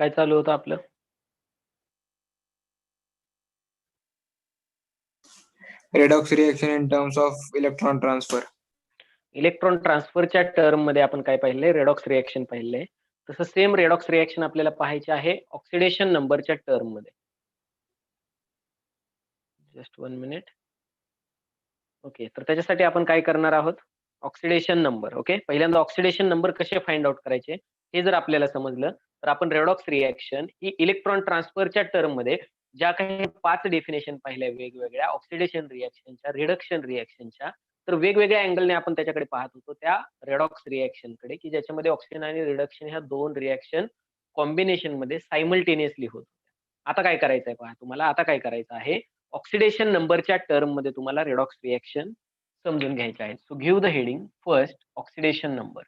काय चालू होतं आपलं? redox reaction in terms of electron transfer. Electron ट्रान्सफरच्या टर्म मध्ये आपण काय पाहिलंय? रेडॉक्स रिएक्शन पाहिलंय. तसं सेम रेडॉक्स रिएक्शन आपल्याला पाहायचे आहे ऑक्सिडेशन नंबरच्या टर्म मध्ये. Just 1 minute. ओके, तर त्याच्यासाठी आपण काय करणार आहोत? Oxidation number. ओके, पहिल्यांदा ऑक्सिडेशन नंबर कसे फाइंड आउट करायचे हे जर आपल्याला समजलं तर आपण रेडॉक्स रिएक्शन ही इलेक्ट्रॉन ट्रान्सफरच्या टर्म मध्ये ज्या काही 5 डेफिनेशन पाहिल्या वेगवेगळ्या ऑक्सिडेशन रिएक्शनच्या, रिडक्शन रिएक्शनच्या, तर वेगवेगळ्या अँगलने आपण त्याच्याकडे पाहत होतो त्या रेडॉक्स रिएक्शन कडे, की ज्याच्यामध्ये ऑक्सिजन आणि रिडक्शन ह्या दोन रिएक्शन कॉम्बिनेशन मध्ये सायमल्टेनियसली होत. आता काय करायचंय पहा तुम्हाला, आता काय करायचं आहे, ऑक्सिडेशन नंबरच्या टर्म मध्ये तुम्हाला रेडॉक्स रिएक्शन समजून घ्यायचे आहे. So give the heading first oxidation number.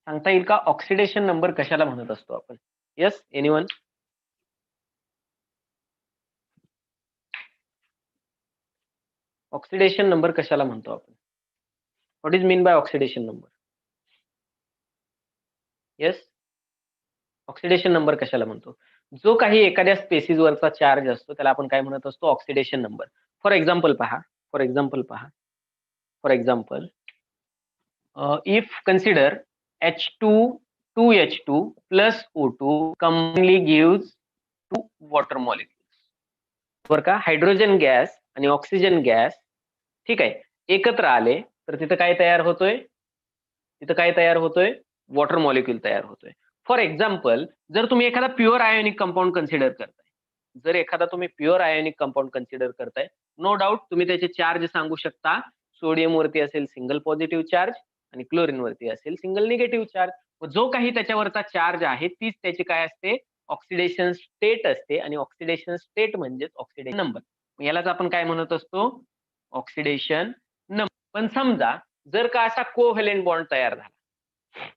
सांगता येईल का ऑक्सिडेशन नंबर कशाला म्हणत असतो आपण? Yes, anyone? ऑक्सिडेशन नंबर कशाला म्हणतो आपण? What is mean bye oxidation number? Yes, oxidation number कशाला म्हणतो? जो काही एखाद्या स्पेसिस वरचा चार्ज असतो त्याला आपण काय म्हणत असतो? Oxidation number. फॉर एक्झाम्पल पहा, for example if consider H2 2H2 plus O2 commonly gives 2 water molecules. बरं का, हायड्रोजन गॅस आणि ऑक्सिजन गॅस ठीक आहे एकत्र आले तर तिथं काय तयार होतोय? तिथं काय तयार होतोय? वॉटर मॉलिक्यूल तयार होतोय. फॉर एक्झाम्पल जर तुम्ही एखादा प्युअर आयोनिक कंपाऊंड कन्सिडर करताय, जर एखादा तुम्ही प्युअर आयोनिक कंपाऊंड कन्सिडर करताय, नो डाऊट तुम्ही त्याचे चार्ज सांगू शकता. सोडियम वरती असेल सिंगल पॉझिटिव्ह चार्ज आणि क्लोरीन वरती असेल सिंगल निगेटिव्ह चार्ज. जो काही त्याच्यावरचा चार्ज आहे तीच त्याची काय असते? ऑक्सिडेशन स्टेट असते. आणि ऑक्सिडेशन स्टेट म्हणजेच ऑक्सिडेशन नंबर. यालाच आपण काय म्हणत असतो? Oxidation number. पण समजा जर का असा कोव्हॅलेंट बॉन्ड तयार झाला,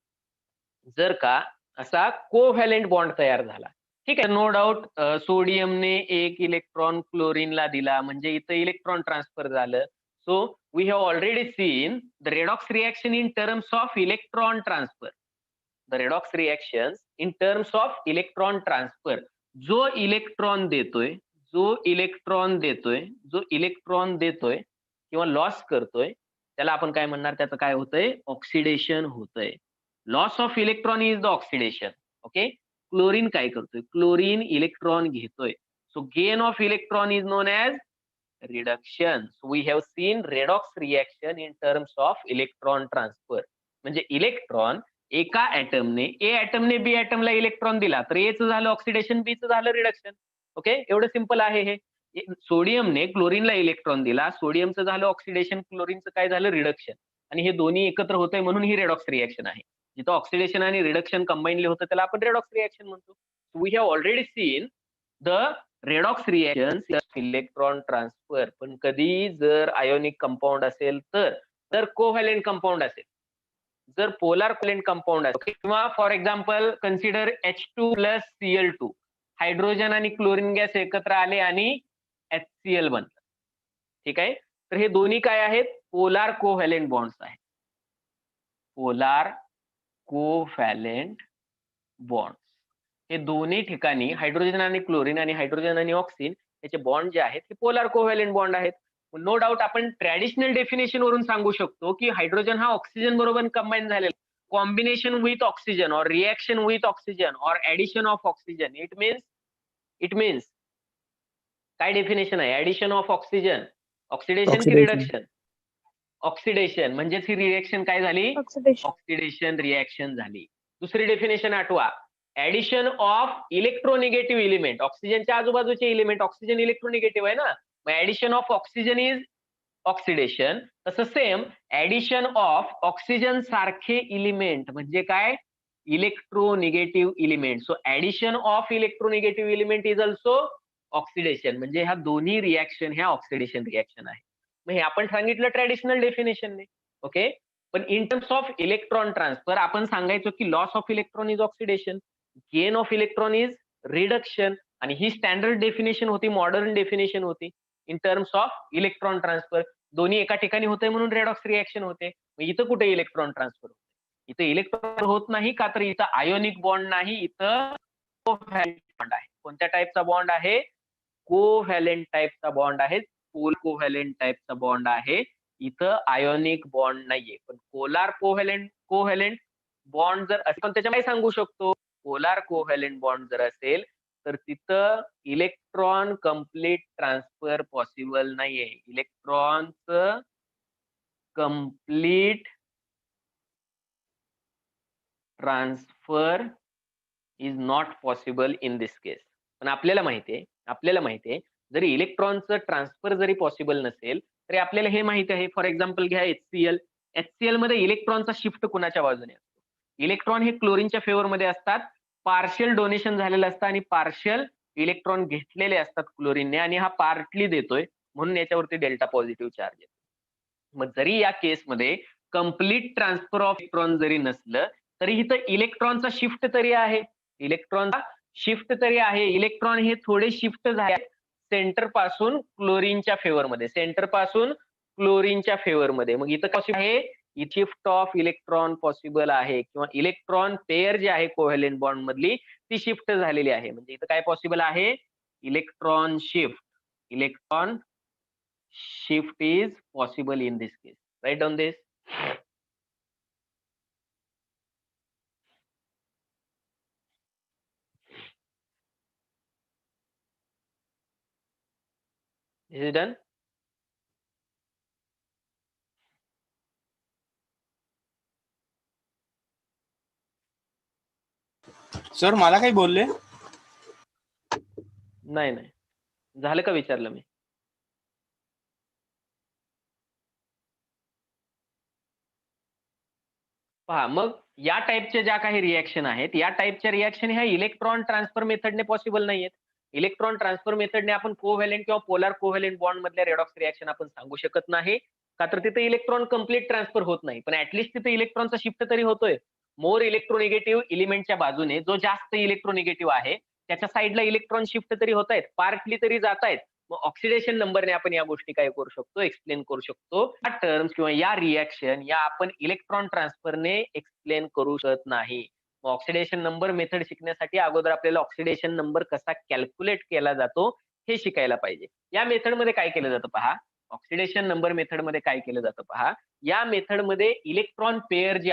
जर का असा कोव्हॅलेंट बॉन्ड तयार झाला, ठीक आहे, नो डाऊट सोडियमने एक इलेक्ट्रॉन क्लोरीनला दिला म्हणजे इथं इलेक्ट्रॉन ट्रान्सफर झालं. So we have already seen the redox reaction in terms of electron transfer. The redox reaction in terms of electron transfer. जो इलेक्ट्रॉन देतोय किंवा लॉस करतोय त्याला आपण काय म्हणणार? त्याचं काय होतंय? ऑक्सिडेशन होतंय. Loss of electron is the oxidation. Okay, chlorine काय करतोय? क्लोरीन इलेक्ट्रॉन घेतोय. So gain of electron is known as reduction. We have seen redox reaction in terms of electron transfer. म्हणजे इलेक्ट्रॉन एका ऍटमने ए बी ऍटमला इलेक्ट्रॉन दिला तर एचं झालं ऑक्सिडेशन, बीचं झालं रिडक्शन. ओके, एवढं सिंपल आहे हे. सोडियमने क्लोरीनला इलेक्ट्रॉन दिला, सोडियमचं झालं ऑक्सिडेशन, क्लोरीनचं काय झालं? रिडक्शन. आणि हे दोन्ही एकत्र होतंय म्हणून ही रेडॉक्स रिएक्शन आहे. जिथं ऑक्सिडेशन आणि रिडक्शन कंबाईनली होतं त्याला आपण रेडॉक्स रिएक्शन म्हणतो. We have already seen the redox reaction electron transfer. पण कधी जर आयोनिक कंपाऊंड असेल तर कोव्हॅलेंट कंपाऊंड असेल, जर पोलार कोव्हॅलेंट कंपाऊंड असेल किंवा for example consider H2 plus Cl2, hydrogen आणि क्लोरीन गॅस एकत्र आले आणि HCl बनलं. ठीक आहे, तर हे दोन्ही काय आहेत? पोलार कोव्हॅलेंट बॉन्ड्स आहेत. Polar covalent bonds. हे दोन्ही ठिकाणी हायड्रोजन आणि क्लोरीन आणि हायड्रोजन आणि ऑक्सिजन याचे बॉन्ड जे आहेत हे पोलार कोव्हॅलेंट बॉन्ड आहेत. नो डाऊट आपण ट्रॅडिशनल डेफिनेशन वरून सांगू शकतो की हायड्रोजन हा ऑक्सिजन बरोबर कंबाईन झालेला, कॉम्बिनेशन विथ ऑक्सिजन और रिएक्शन विथ ऑक्सिजन और addition of oxygen. It means काय डेफिनेशन आहे? Addition of oxygen. ऑक्सिडेशन की रिडक्शन? ऑक्सिडेशन. म्हणजेच ही रिएक्शन काय झाली? ऑक्सिडेशन रिएक्शन झाली. दुसरी डेफिनेशन आठवा, ऍडिशन ऑफ इलेक्ट्रोनिगेटिव्ह एलिमेंट. ऑक्सिजनच्या आजूबाजूचे एलिमेंट, ऑक्सिजन इलेक्ट्रोनिगेटिव्ह आहे ना, मग addition of oxygen is oxidation. तसं सेम ऍडिशन ऑफ ऑक्सिजन सारखे एलिमेंट म्हणजे काय? Electronegative element. So addition of electronegative element is also oxidation. म्हणजे ह्या दोन्ही रिएक्शन ह्या ऑक्सिडेशन रिएक्शन आहे. मग हे आपण सांगितलं ट्रॅडिशनल डेफिनेशनने. ओके, पण in terms of electron transfer आपण सांगायचो की loss of electron is oxidation, gain of electron is reduction. आणि ही स्टँडर्ड डेफिनेशन होती, मॉडर्न डेफिनेशन होती in terms of electron transfer. दोन्ही एका ठिकाणी होते म्हणून रेडॉक्स रिएक्शन होते. मग इथं कुठे इलेक्ट्रॉन ट्रान्सफर होत? इथं इलेक्ट्रॉन होत नाही का, तर इथं आयोनिक बॉन्ड नाही, इथं कोव्हॅलेंट बॉन्ड आहे. कोणत्या टाईपचा बॉन्ड आहे? कोव्हॅलेंट टाईपचा बॉन्ड आहे. पोल कोव्हॅलेंट टाईपचा बॉन्ड आहे. इथं आयोनिक बॉन्ड नाहीये. पण पोलार कोव्हॅलेंट बॉन्ड जर असेल, पण त्याच्यामध्ये सांगू शकतो, पोलार कोव्हॅलेंट बॉन्ड जर असेल तर तिथं इलेक्ट्रॉन कम्प्लीट ट्रान्सफर पॉसिबल नाहीये. इलेक्ट्रॉनचं complete transfer is not possible in this case. पण आपल्याला माहितीये जरी इलेक्ट्रॉनचं ट्रान्सफर जरी पॉसिबल नसेल तरी आपल्याला हे माहिती आहे, फॉर एक्झाम्पल घ्या HCl मध्ये इलेक्ट्रॉनचा शिफ्ट कुणाच्या बाजूने असतो? इलेक्ट्रॉन हे क्लोरीनच्या फेवर मध्ये असतात, पार्शियल डोनेशन झालेलं असतं आणि पार्शियल इलेक्ट्रॉन घेतलेले असतात क्लोरीनने, आणि हा पार्टली देतोय म्हणून याच्यावरती डेल्टा पॉझिटिव्ह चार्ज येतो. मग जरी या केसमध्ये कम्प्लीट ट्रान्सफर ऑफ इलेक्ट्रॉन जरी नसलं तरी इथं इलेक्ट्रॉनचा शिफ्ट तरी आहे. इलेक्ट्रॉनचा शिफ्ट तरी आहे. इलेक्ट्रॉन हे थोडे शिफ्ट झाले सेंटर पासून क्लोरीनच्या फेवर मध्ये. मग इथं कसं आहे, शिफ्ट ऑफ इलेक्ट्रॉन पॉसिबल आहे, किंवा इलेक्ट्रॉन पेअर जी आहे कोव्हॅलेंट बॉन्ड मधली ती शिफ्ट झालेली आहे. म्हणजे इथं काय पॉसिबल आहे? Electron shift is possible in this case. Write down this. Is it done? Sir मला काही बोलले? नाही झालं का विचारलं मी? पहा, मग या टाईपच्या ज्या काही रिएक्शन आहेत, या टाईपच्या रिएक्शन ह्या इलेक्ट्रॉन ट्रान्सफर मेथडने पॉसिबल नाहीयेत. इलेक्ट्रॉन ट्रान्सफर मेथडने आपण कोव्हॅलेंट किंवा पोलार कोव्हॅलेंट बॉन्ड मधल्या रेडॉक्स रिएक्शन आपण सांगू शकत नाही, का तर तिथे इलेक्ट्रॉन कम्प्लीट ट्रान्सफर होत नाही. पण ऍटलिस्ट तिथे इलेक्ट्रॉनचा शिफ्ट तरी होतोय. मोर इलेक्ट्रोनिगेटिव्ह एलिमेंटच्या बाजूने जो जास्त इलेक्ट्रोनिगेटिव्ह आहे त्याच्या साईडला इलेक्ट्रॉन शिफ्ट तरी होत आहेत, पार्टली तरी जात आहेत. मग ऑक्सिडेशन नंबरने आपण या गोष्टी काय करू शकतो, एक्सप्लेन करू शकतो. या टर्म्स किंवा या रिएक्शन या आपण इलेक्ट्रॉन ट्रान्सफरने एक्सप्लेन करू शकत नाही. मग ऑक्सिडेशन नंबर मेथड शिकण्यासाठी अगोदर आपल्याला ऑक्सिडेशन नंबर कसा कॅल्क्युलेट केला जातो हे शिकायला पाहिजे. या मेथडमध्ये काय केलं जातं पहा, ऑक्सिडेशन नंबर मेथडमध्ये काय केलं जातं पहा, या मेथडमध्ये इलेक्ट्रॉन पेअर जी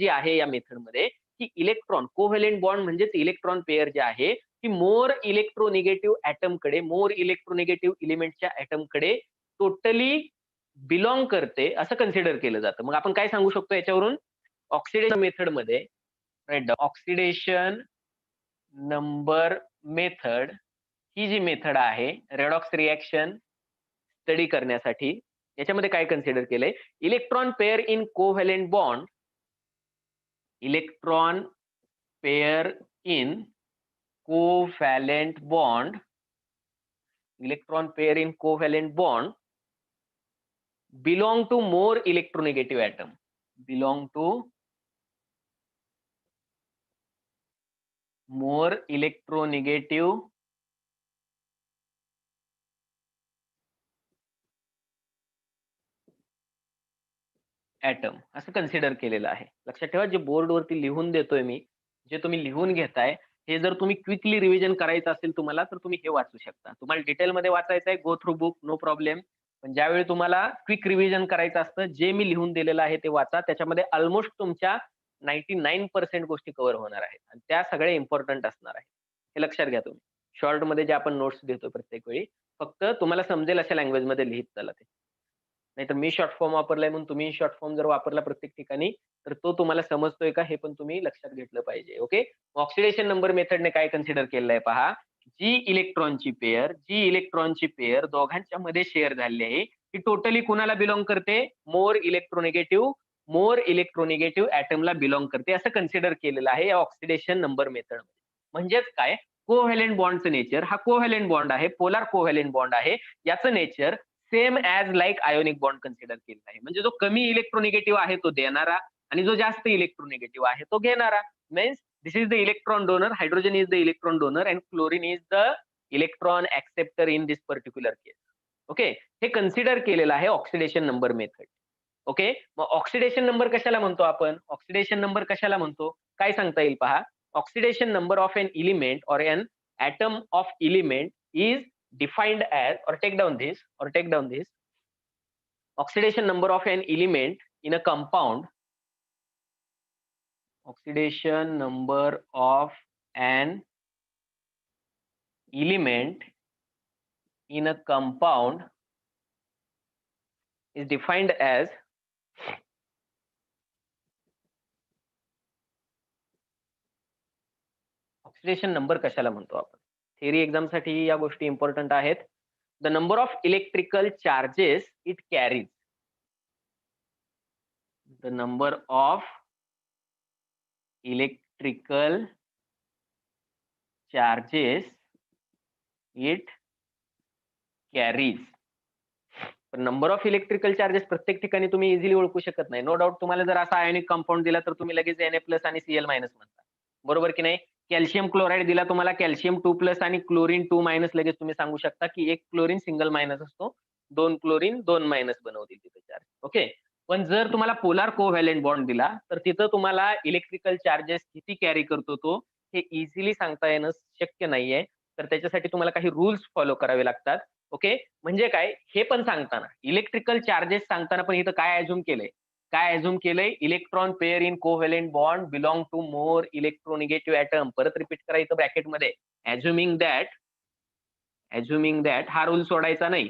आहे या मेथडमध्ये, की इलेक्ट्रॉन कोव्हॅलेंट बॉन्ड म्हणजेच इलेक्ट्रॉन पेअर जे आहे ती मोर इलेक्ट्रोनिगेटिव्ह एलिमेंटच्या ऍटमकडे टोटली बिलॉंग करते असं कन्सिडर केलं जातं. मग आपण काय सांगू शकतो याच्यावरून, ऑक्सिडेशन मेथडमध्ये ऑक्सिडेशन नंबर मेथड ही जी मेथड आहे रेडॉक्स रिएक्शन स्टडी करण्यासाठी, याच्यामध्ये काय कन्सिडर केलंय, electron pair in covalent bond, electron pair in covalent bond belong to more electronegative atom, असं कन्सिडर केलेलं आहे. लक्षात ठेवा, जे बोर्डवरती लिहून देतोय मी, जे तुम्ही लिहून घेताय, हे जर तुम्ही क्विकली रिव्हिजन करायचं असेल तुम्हाला, तर तुम्ही हे वाचू शकता. तुम्हाला डिटेलमध्ये वाचायचं आहे, go through book, no problem. पण ज्यावेळी तुम्हाला क्विक रिव्हिजन करायचं असतं, जे मी लिहून दिलेलं आहे ते वाचा. त्याच्यामध्ये ऑलमोस्ट तुमच्या 99% गोष्टी कव्हर होणार आहेत आणि त्या सगळ्या इम्पॉर्टंट असणार आहेत. हे लक्षात घ्या तुम्ही. शॉर्ट मध्ये जे आपण नोट्स देतो प्रत्येक वेळी, फक्त तुम्हाला समजेल अशा लँग्वेज मध्ये लिहित चला ते. नाहीतर मी शॉर्ट फॉर्म वापरलाय म्हणून तुम्ही शॉर्ट फॉर्म जर वापरला प्रत्येक ठिकाणी तर तो तुम्हाला समजतोय का हे पण तुम्ही लक्षात घेतलं पाहिजे. ओके, ऑक्सिडेशन नंबर मेथडने काय कन्सिडर केलंय पहा, जी इलेक्ट्रॉनची पेअर दोघांच्या मध्ये शेअर झाली आहे ती टोटली कुणाला बिलॉंग करते, मोर इलेक्ट्रोनिगेटिव्ह ऍटमला बिलॉंग करते असं कन्सिडर केलेलं आहे या ऑक्सिडेशन नंबर मेथड मध्ये. म्हणजेच काय, कोव्हॅलेंट बॉन्डचं नेचर, हा कोव्हॅलेंट बॉन्ड आहे, पोलार कोव्हॅलेंट बॉन्ड आहे, याचं nature same as like ionic bond consider केलेला आहे. म्हणजे जो कमी इलेक्ट्रोनिगेटिव्ह आहे तो देणारा आणि जो जास्त इलेक्ट्रोनिगेटिव्ह आहे तो घेणारा. Means this is the electron donor, hydrogen is the electron donor and chlorine is the electron acceptor in this particular case. Okay, हे कन्सिडर केलेलं आहे ऑक्सिडेशन नंबर मेथड. ओके, मग ऑक्सिडेशन नंबर कशाला म्हणतो आपण? ऑक्सिडेशन नंबर कशाला म्हणतो? काय सांगता येईल पहा. Oxidation number of an element or an atom of element is defined as, or take down this, oxidation number of an element in a compound, oxidation number of an element in a compound is defined as oxidation number कशाला म्हणतो आपण? Theory exam साठी या गोष्टी important आहेत. The number of electrical charges it carries, the number of electrical charges it carries. Number of electrical charges प्रत्येक ठिकाणी तुम्ही इझिली ओळखू शकत नाही. नो डाऊट तुम्हाला जर असा आयोनिक कंपाऊंड दिला तर तुम्ही लगेच Na+ आणि Cl- म्हणता, बरोबर की नाही? कॅल्शियम क्लोराईड दिला तुम्हाला, कॅल्शियम 2+ आणि क्लोरीन 2- लगेच तुम्ही सांगू शकता की एक क्लोरीन सिंगल मायनस असतो, 2 क्लोरीन 2- बनवतील तिथे चार्ज. ओके, पण जर तुम्हाला पोलार कोव्हॅलेंट बॉन्ड दिला तर तिथं तुम्हाला इलेक्ट्रिकल चार्जेस किती कॅरी करतो तो हे इझिली सांगता येणं शक्य नाहीये. तर त्याच्यासाठी तुम्हाला काही रूल्स फॉलो करावे लागतात. ओके, म्हणजे काय हे पण सांगताना इलेक्ट्रिकल चार्जेस सांगताना पण इथं काय अज्युम केलंय? Electron pair in covalent bond belong to more electronegative atom. परत रिपीट करा इथं ब्रॅकेटमध्ये, अज्युमिंग दॅट हा रूल सोडायचा नाही.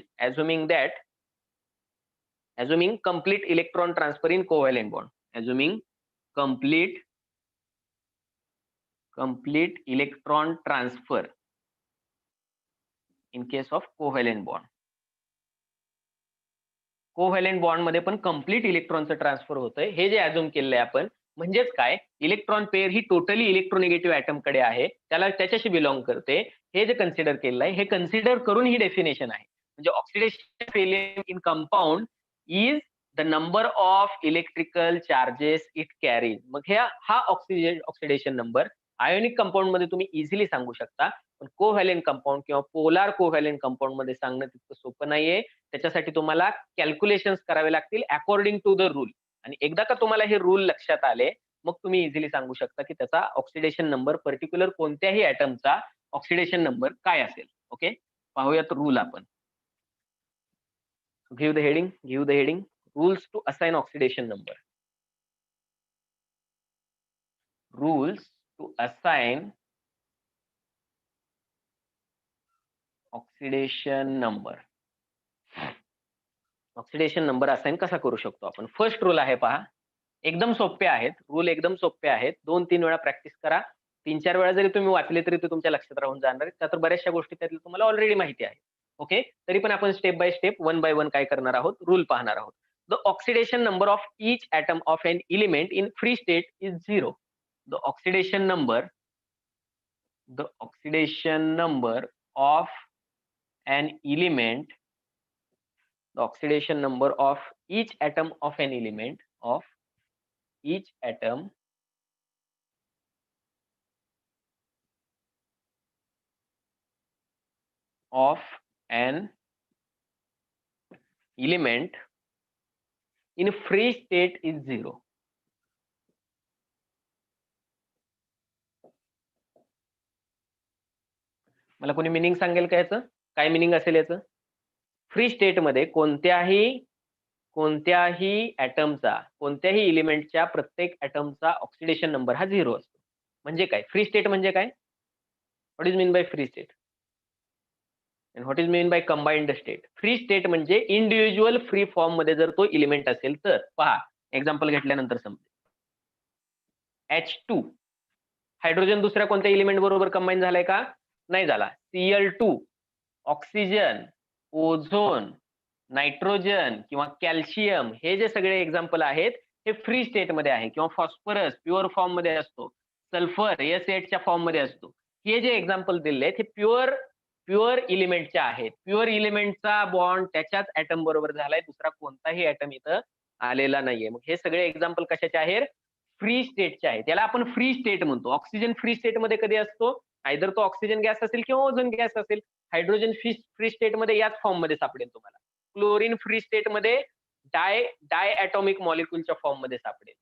assuming complete electron transfer in covalent bond, assuming complete electron transfer in case of covalent bond. Covalent bond मध्ये पण complete इलेक्ट्रॉनचं ट्रान्सफर होतंय, हे जे अज्युम केलंय आपण. म्हणजेच काय, इलेक्ट्रॉन पेअर ही टोटली इलेक्ट्रोनिगेटिव्ह ॲटम कडे आहे, त्याला त्याच्याशी बिलॉंग करते, हे जे कन्सिडर केलंय हे कन्सिडर करून ही डेफिनेशन आहे. म्हणजे oxidation failure in compound is the number of electrical charges it carries. मग हा ऑक्सिडेशन नंबर आयोनिक कंपाऊंड मध्ये तुम्ही इझिली सांगू शकता, पण कोव्हॅलेंट कंपाऊंड किंवा पोलार कोव्हॅलेंट कंपाऊंड मध्ये सांगणं तितकं सोपं नाहीये. त्याच्यासाठी तुम्हाला कॅल्क्युलेशन्स करावे लागतील अकॉर्डिंग टू द रूल. आणि एकदा का तुम्हाला हे रूल लक्षात आले मग तुम्ही इझिली सांगू शकता की त्याचा ऑक्सिडेशन नंबर पर्टिक्युलर कोणत्याही ॲटमचा ऑक्सिडेशन नंबर काय असेल. ओके, पाहूयात रूल आपण. Give the heading rules to assign oxidation number. Rules to assign oxidation number. Oxidation number assign कसा करू शकतो आपण? फर्स्ट रूल आहे पहा, एकदम सोपे आहेत रूल, एकदम सोपे आहेत. 2-3 वेळा प्रॅक्टिस करा. 3-4 वेळा जरी तुम्ही वाचले तरी ते तुमच्या लक्षात राहून जाणार आहेत. तर बऱ्याचशा गोष्टी त्यातल्या तुम्हाला ऑलरेडी माहिती आहे. ओके, तरी पण आपण स्टेप बाय स्टेप 1 by 1 काय करणार आहोत, रूल पाहणार आहोत. The oxidation number of each atom of an element in free state is 0. The oxidation number of an element, the oxidation number of each atom of an element of each atom of an element in free state is 0. मला कोणी meaning सांगेल का याचं? काय meaning असेल याचं? Free state मध्ये कोणत्याही ॲटमचा, कोणत्याही एलिमेंटच्या प्रत्येक ॲटमचा ऑक्सिडेशन नंबर हा 0 असतो. म्हणजे काय फ्री स्टेट म्हणजे काय? What is mean by free state and what is mean bye combined state? Free state म्हणजे इंडिव्हिज्युअल फ्री फॉर्म मध्ये जर तो एलिमेंट असेल तर. पहा एक्झाम्पल घेतल्यानंतर समजेल. H2 हायड्रोजन दुसऱ्या कोणत्या एलिमेंट बरोबर कंबाईन झालाय का? नाही झाला. Cl2, ऑक्सिजन, ओझोन, नायट्रोजन किंवा कॅल्शियम हे जे सगळे एक्झाम्पल आहेत हे फ्री स्टेट मध्ये आहे. किंवा फॉस्फरस प्युअर फॉर्म मध्ये असतो, सल्फर S8 च्या फॉर्म मध्ये असतो. हे जे एक्झाम्पल दिले हे प्युअर एलिमेंटचे आहेत. प्युअर एलिमेंटचा बॉन्ड त्याच्याच ॲटम बरोबर झालाय, दुसरा कोणताही ॲटम इथं आलेला नाहीये. मग हे सगळे एक्झाम्पल कशाचे आहेत? फ्री स्टेटचे आहेत. त्याला आपण फ्री स्टेट म्हणतो. ऑक्सिजन फ्री स्टेट मध्ये कधी असतो? आयदर तो ऑक्सिजन गॅस असेल किंवा ओझोन गॅस असेल. हायड्रोजन फ्री स्टेट मध्ये याच फॉर्म मध्ये सापडेल तुम्हाला. क्लोरीन फ्री स्टेट मध्ये डाय ॲटॉमिक मॉलिक्यूलच्या फॉर्म मध्ये सापडेल.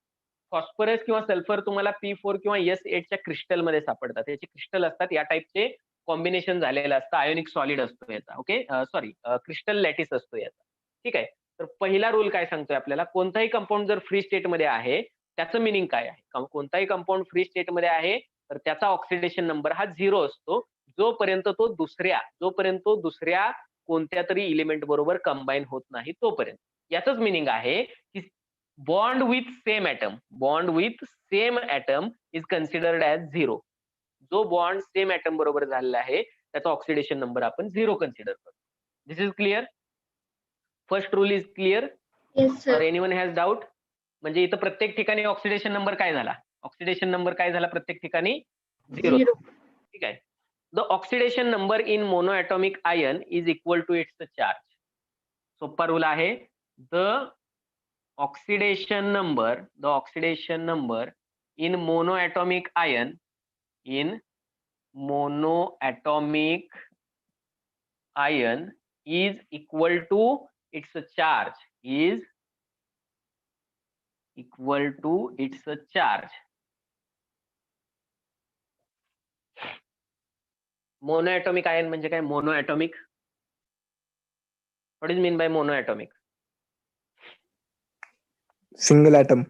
फॉस्फरस किंवा सल्फर तुम्हाला P4 किंवा S8च्या क्रिस्टल मध्ये सापडतात. याचे क्रिस्टल असतात, या टाइपचे कॉम्बिनेशन झालेलं असतं. आयोनिक सॉलिड असतो याचा. ओके, सॉरी, क्रिस्टल लॅटिस असतो याचा. ठीक आहे. तर पहिला रूल काय सांगतोय आपल्याला, कोणताही कंपाऊंड जर फ्री स्टेट मध्ये आहे त्याचं मिनिंग काय आहे. कोणताही कंपाऊंड फ्री स्टेट मध्ये आहे तर त्याचा ऑक्सिडेशन नंबर हा 0 असतो, जोपर्यंत तो दुसऱ्या कोणत्या तरी इलिमेंट बरोबर कंबाईन होत नाही तोपर्यंत. याचंच मिनिंग आहे की bond with same atom is considered as 0. जो बॉन्ड सेम ॲटम बरोबर झालेला आहे त्याचा ऑक्सिडेशन नंबर आपण 0 कन्सिडर करतो. This is clear. First rule is clear. Yes, और sir. Anyone has doubt. म्हणजे इथं प्रत्येक ठिकाणी ऑक्सिडेशन नंबर काय झाला, प्रत्येक ठिकाणी 0. Zero. ठीक आहे. The oxidation number in monoatomic ion is equal to its charge. सोपा रूल आहे. The oxidation number in monoatomic ion is equal to its charge. Monoatomic ion म्हणजे काय? Monoatomic, what is mean by monoatomic? Single atom.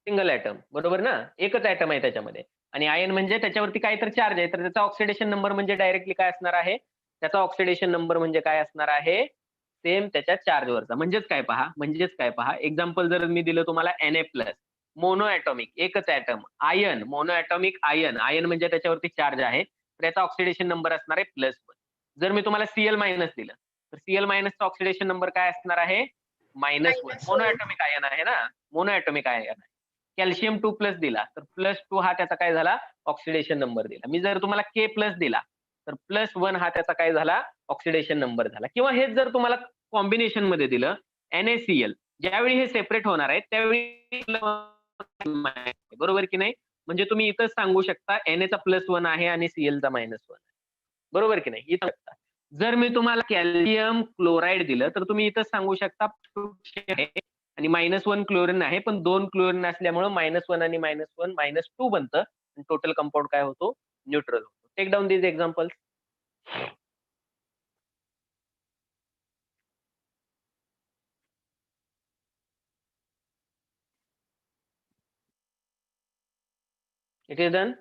Single atom, बरोबर ना? एकच item आहे त्याच्यामध्ये. आणि आयन म्हणजे त्याच्यावरती काहीतरी चार्ज आहे, तर त्याचा ऑक्सिडेशन नंबर म्हणजे डायरेक्टली काय असणार आहे? त्याचा ऑक्सिडेशन नंबर म्हणजे काय असणार आहे? सेम त्याच्या चार्जवरचा. म्हणजेच काय पहा, एक्झाम्पल जर मी दिलं तुम्हाला Na+, मोनोॲटॉमिक, एकच ॲटम. आयन, मोनोॲटॉमिक आयन म्हणजे त्याच्यावरती चार्ज आहे, तर त्याचा ऑक्सिडेशन नंबर असणार आहे +1. जर मी तुम्हाला Cl- दिलं तर Cl- चा ऑक्सिडेशन नंबर काय असणार आहे? -1. मोनोॲटॉमिक आयन आहे ना, मोनोॲटॉमिक आयन आहे. कॅल्शियम 2+ दिला तर +2 हा त्याचा काय झाला? ऑक्सिडेशन नंबर दिला. मी जर तुम्हाला K+ दिला तर +1 हा त्याचा काय झाला? ऑक्सिडेशन नंबर झाला. किंवा हेच जर तुम्हाला कॉम्बिनेशन मध्ये दिलं NaCl, ज्यावेळी हे सेपरेट होणार आहे त्यावेळी बरोबर की नाही? म्हणजे तुम्ही इथंच सांगू शकता Na चा +1 आहे आणि Cl चा -1 आहे. बरोबर की नाही? इथं जर मी तुम्हाला कॅल्शियम क्लोराईड दिलं तर तुम्ही इथंच सांगू शकता आणि -1 क्लोरीन आहे, पण 2 क्लोरीन असल्यामुळे -1 आणि -1 -2 बनतं आणि टोटल कंपाऊंड काय होतो? न्यूट्रल होतो. Take down these examples. It is done.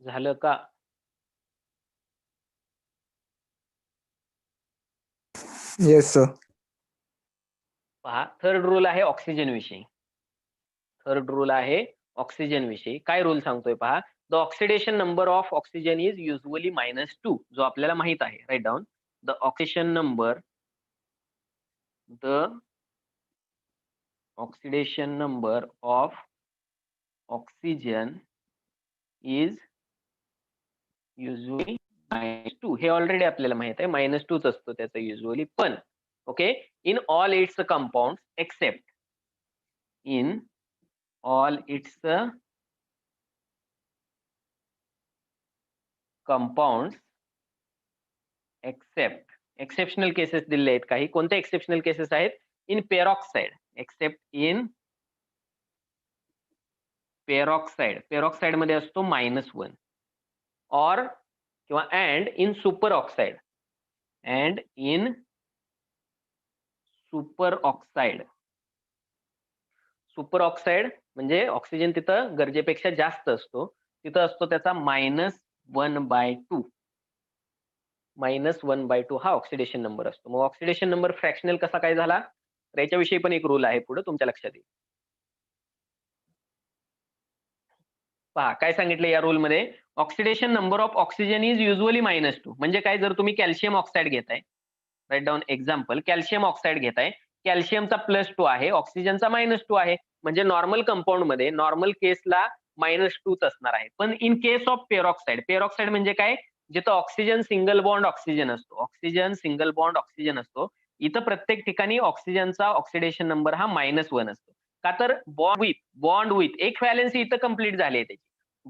झालं का? Yes, sir. पहा, थर्ड रूल आहे ऑक्सिजन विषयी. काय रूल सांगतोय पहा. The oxidation number of oxygen is usually -2, जो आपल्याला माहित आहे. Write down. The oxidation number of oxygen is usually -2. हे ऑलरेडी आपल्याला माहित आहे, -2च असतो त्याचा युजली. पण okay, in all its compounds except exceptional cases दिले आहेत काही. कोणत्या एक्सेप्शनल केसेस आहेत? In peroxide, except in peroxide मध्ये असतो -1. और किंवा अँड इन सुपर ऑक्साइड म्हणजे ऑक्सिजन तिथं गरजेपेक्षा जास्त असतो, तिथं असतो त्याचा -1/2. -1/2 हा ऑक्सिडेशन नंबर असतो. मग ऑक्सिडेशन नंबर फ्रॅक्शनल कसा काय झाला? तर याच्याविषयी पण एक रूल आहे, पुढे तुमच्या लक्षात येईल. पहा काय सांगितलं या रूल मध्ये. Oxidation number of oxygen is usually -2. म्हणजे काय? जर तुम्ही कॅल्शियम ऑक्साईड घेताय, right down example, calcium oxide घेताय, कॅल्शियमचा +2 आहे, ऑक्सिजनचा -2 आहे. म्हणजे नॉर्मल कंपाऊंड मध्ये नॉर्मल केसला -2च असणार आहे. पण इन केस ऑफ पेरॉक्साइड म्हणजे काय? जिथं ऑक्सिजन सिंगल बॉन्ड ऑक्सिजन असतो, इथं प्रत्येक ठिकाणी ऑक्सिजनचा ऑक्सिडेशन नंबर हा -1 असतो. का? तर बॉन्ड विथ एक व्हॅलेन्सी इथं कंप्लीट झाली आहे त्याची.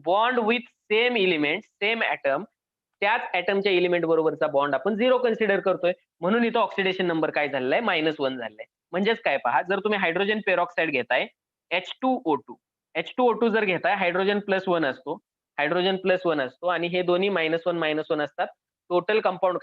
Bond with same element, same atom त्याच ऍटमच्या एलिमेंट बरोबरचा बॉन्ड आपण 0 कन्सिडर करतोय, म्हणून इथं ऑक्सिडेशन नंबर काय झालेला आहे -1 झालेला आहे. म्हणजेच काय पहा, जर तुम्ही हायड्रोजन पेरॉक्साइड घेताय H2O2 जर घेताय, हायड्रोजन +1 असतो आणि हे दोन्ही -1 असतात. टोटल कंपाऊंड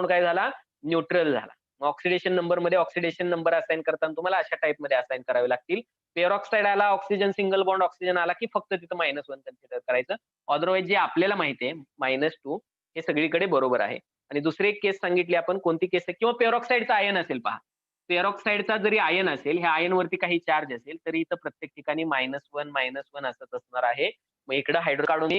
काय झाला? न्यूट्रल झाला. मग ऑक्सिडेशन नंबर मध्ये ऑक्सिडेशन नंबर असाइन करताना तुम्हाला अशा टाइप मध्ये असाइन करावे लागतील. पेरॉक्साइड आला, ऑक्सिजन सिंगल बॉन्ड ऑक्सिजन आला की फक्त तिथं -1 कन्सिडर करायचं. अदरवाईज जे आपल्याला माहिती आहे -2 हे सगळीकडे बरोबर आहे. आणि दुसरी एक केस सांगितली आपण, कोणती केस आहे? किंवा पेरॉक्साइडचा आयन असेल पहा. पेरॉक्साइडचा जरी आयन असेल, ह्या आयन वरती काही चार्ज असेल, तरी इथं प्रत्येक ठिकाणी -1 असंच असणार आहे. मग इकडं हायड्रो काढून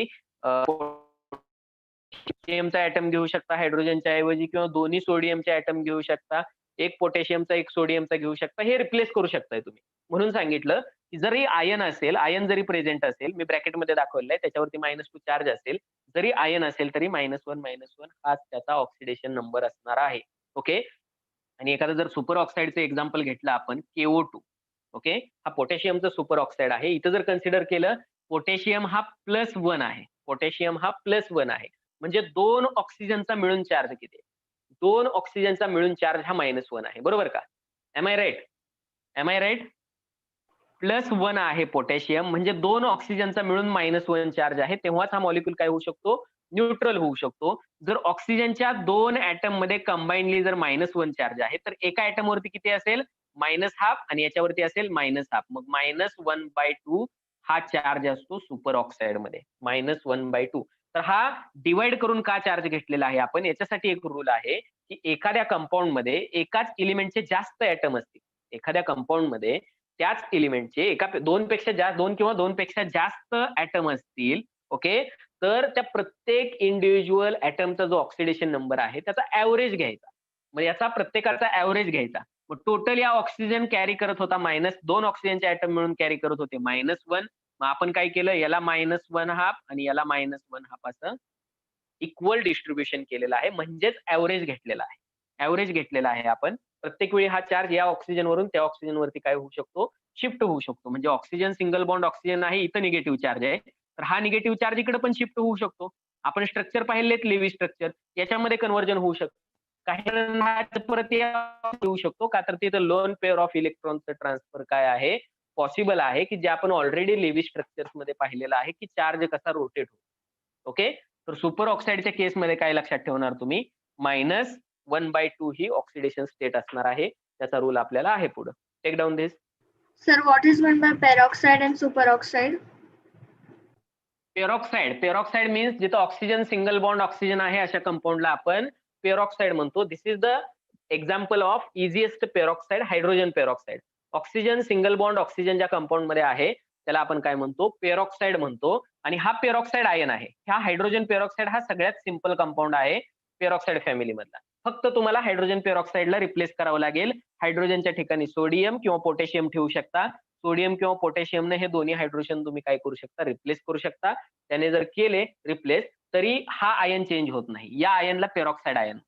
पोटॅशियमचा ॲटम घेऊ शकता हायड्रोजनच्या ऐवजी, किंवा दोन्ही सोडियमचे ॲटम घेऊ शकता. एक पोटॅशियमचा एक सोडियमचा घेऊ शकता. हे रिप्लेस करू शकताय तुम्ही. म्हणून सांगितलं की जरी आयन जरी प्रेझेंट असेल, मी ब्रॅकेटमध्ये दाखवलेलं आहे, त्याच्यावरती -2 चार्ज असेल, जरी आयन असेल तरी -1 हाच त्याचा ऑक्सिडेशन नंबर असणार आहे. ओके. आणि एखादं जर सुपर ऑक्साईडचं एक्झाम्पल घेतलं आपण KO2, ओके, हा पोटॅशियमचा सुपर ऑक्साईड आहे. इथं जर कन्सिडर केलं, पोटॅशियम हा +1 आहे. म्हणजे 2 ऑक्सिजनचा मिळून चार्ज किती आहे? 2 ऑक्सिजनचा मिळून चार्ज हा -1 आहे. बरोबर का? M I right? +1 आहे पोटॅशियम, म्हणजे 2 ऑक्सिजनचा मिळून -1 चार्ज आहे. तेव्हाच हा मॉलिक्यूल काय होऊ शकतो? न्यूट्रल होऊ शकतो. जर ऑक्सिजनच्या 2 ॲटम मध्ये कंबाइनली जर -1 चार्ज आहे, तर एका ॲटम वरती किती असेल? -½ आणि याच्यावरती असेल -½ मग -1/2 हा चार्ज असतो सुपर ऑक्साईड मध्ये. -1/2. तर हा डिवाइड करून का चार्ज घेतलेला आहे आपण? याच्यासाठी एक रूल आहे की एखाद्या कंपाऊंड मध्ये एकाच एलिमेंटचे जास्त ॲटम असतील. एखाद्या कंपाऊंड मध्ये त्याच एलिमेंटचे दोन किंवा दोनपेक्षा जास्त ॲटम असतील, ओके, तर त्या प्रत्येक इंडिव्हिज्युअल ॲटमचा जो ऑक्सिडेशन नंबर आहे त्याचा ॲव्हरेज घ्यायचा. मग याचा प्रत्येकाचा ॲव्हरेज घ्यायचा. मग टोटल या ऑक्सिजन कॅरी करत होता -2 ऑक्सिजनचे ॲटम मिळून कॅरी करत होते -1. मग आपण काय केलं? याला -1/2 आणि याला -1/2 असं इक्वल डिस्ट्रीब्युशन केलेलं आहे, म्हणजेच ॲव्हरेज घेतलेला आहे आपण. प्रत्येक वेळी हा चार्ज या ऑक्सिजन वरून त्या ऑक्सिजन वरती काय होऊ शकतो? शिफ्ट होऊ शकतो. म्हणजे ऑक्सिजन सिंगल बॉन्ड ऑक्सिजन आहे, इथं निगेटिव्ह चार्ज आहे, तर हा निगेटिव्ह चार्ज इकडे पण शिफ्ट होऊ शकतो. आपण स्ट्रक्चर पाहिलेत, लेव्ही स्ट्रक्चर, याच्यामध्ये कन्व्हर्जन होऊ शकतं. काही परत येऊ शकतो का, तर तिथं लोन पेअर ऑफ इलेक्ट्रॉनचं ट्रान्सफर काय आहे? पॉसिबल आहे, की जे आपण ऑलरेडी लेव्ही स्ट्रक्चर्स मध्ये पाहिलेलं आहे की चार्ज कसा रोटेट होतो. ओके. तर सुपर ऑक्साईडच्या केसमध्ये काय लक्षात ठेवणार तुम्ही? -1/2 ही ऑक्सिडेशन स्टेट असणार आहे. त्याचा रूल आपल्याला आहे पुढे. Take down this. Sir, what is meant by peroxide and superoxide? Peroxide means जिथं ऑक्सिजन सिंगल बॉन्ड ऑक्सिजन आहे अशा कंपाऊंडला आपण पेरॉक्साइड म्हणतो. This is the example of easiest peroxide, hydrogen peroxide. Oxygen single bond oxygen ज्या compound मध्ये आहे त्याला आपण काय म्हणतो? पेरॉक्साइड म्हणतो. आणि हा पेरॉक्साइड आयन आहे. हा हायड्रोजन पेरॉक्साइड हा सगळ्यात सिंपल कंपाऊंड आहे पेरॉक्साइड फॅमिली मधला. फक्त तुम्हाला हायड्रोजन पेरॉक्साइडला रिप्लेस करावं लागेल. हायड्रोजनच्या ठिकाणी सोडियम किंवा पोटॅशियम ठेवू शकता. सोडियम किंवा पोटॅशियमने हे दोन्ही हायड्रोजन तुम्ही काय करू शकता? रिप्लेस करू शकता. त्याने जर केले रिप्लेस, तरी हा आयन चेंज होत नाही. या आयनला पेरॉक्साइड आयन.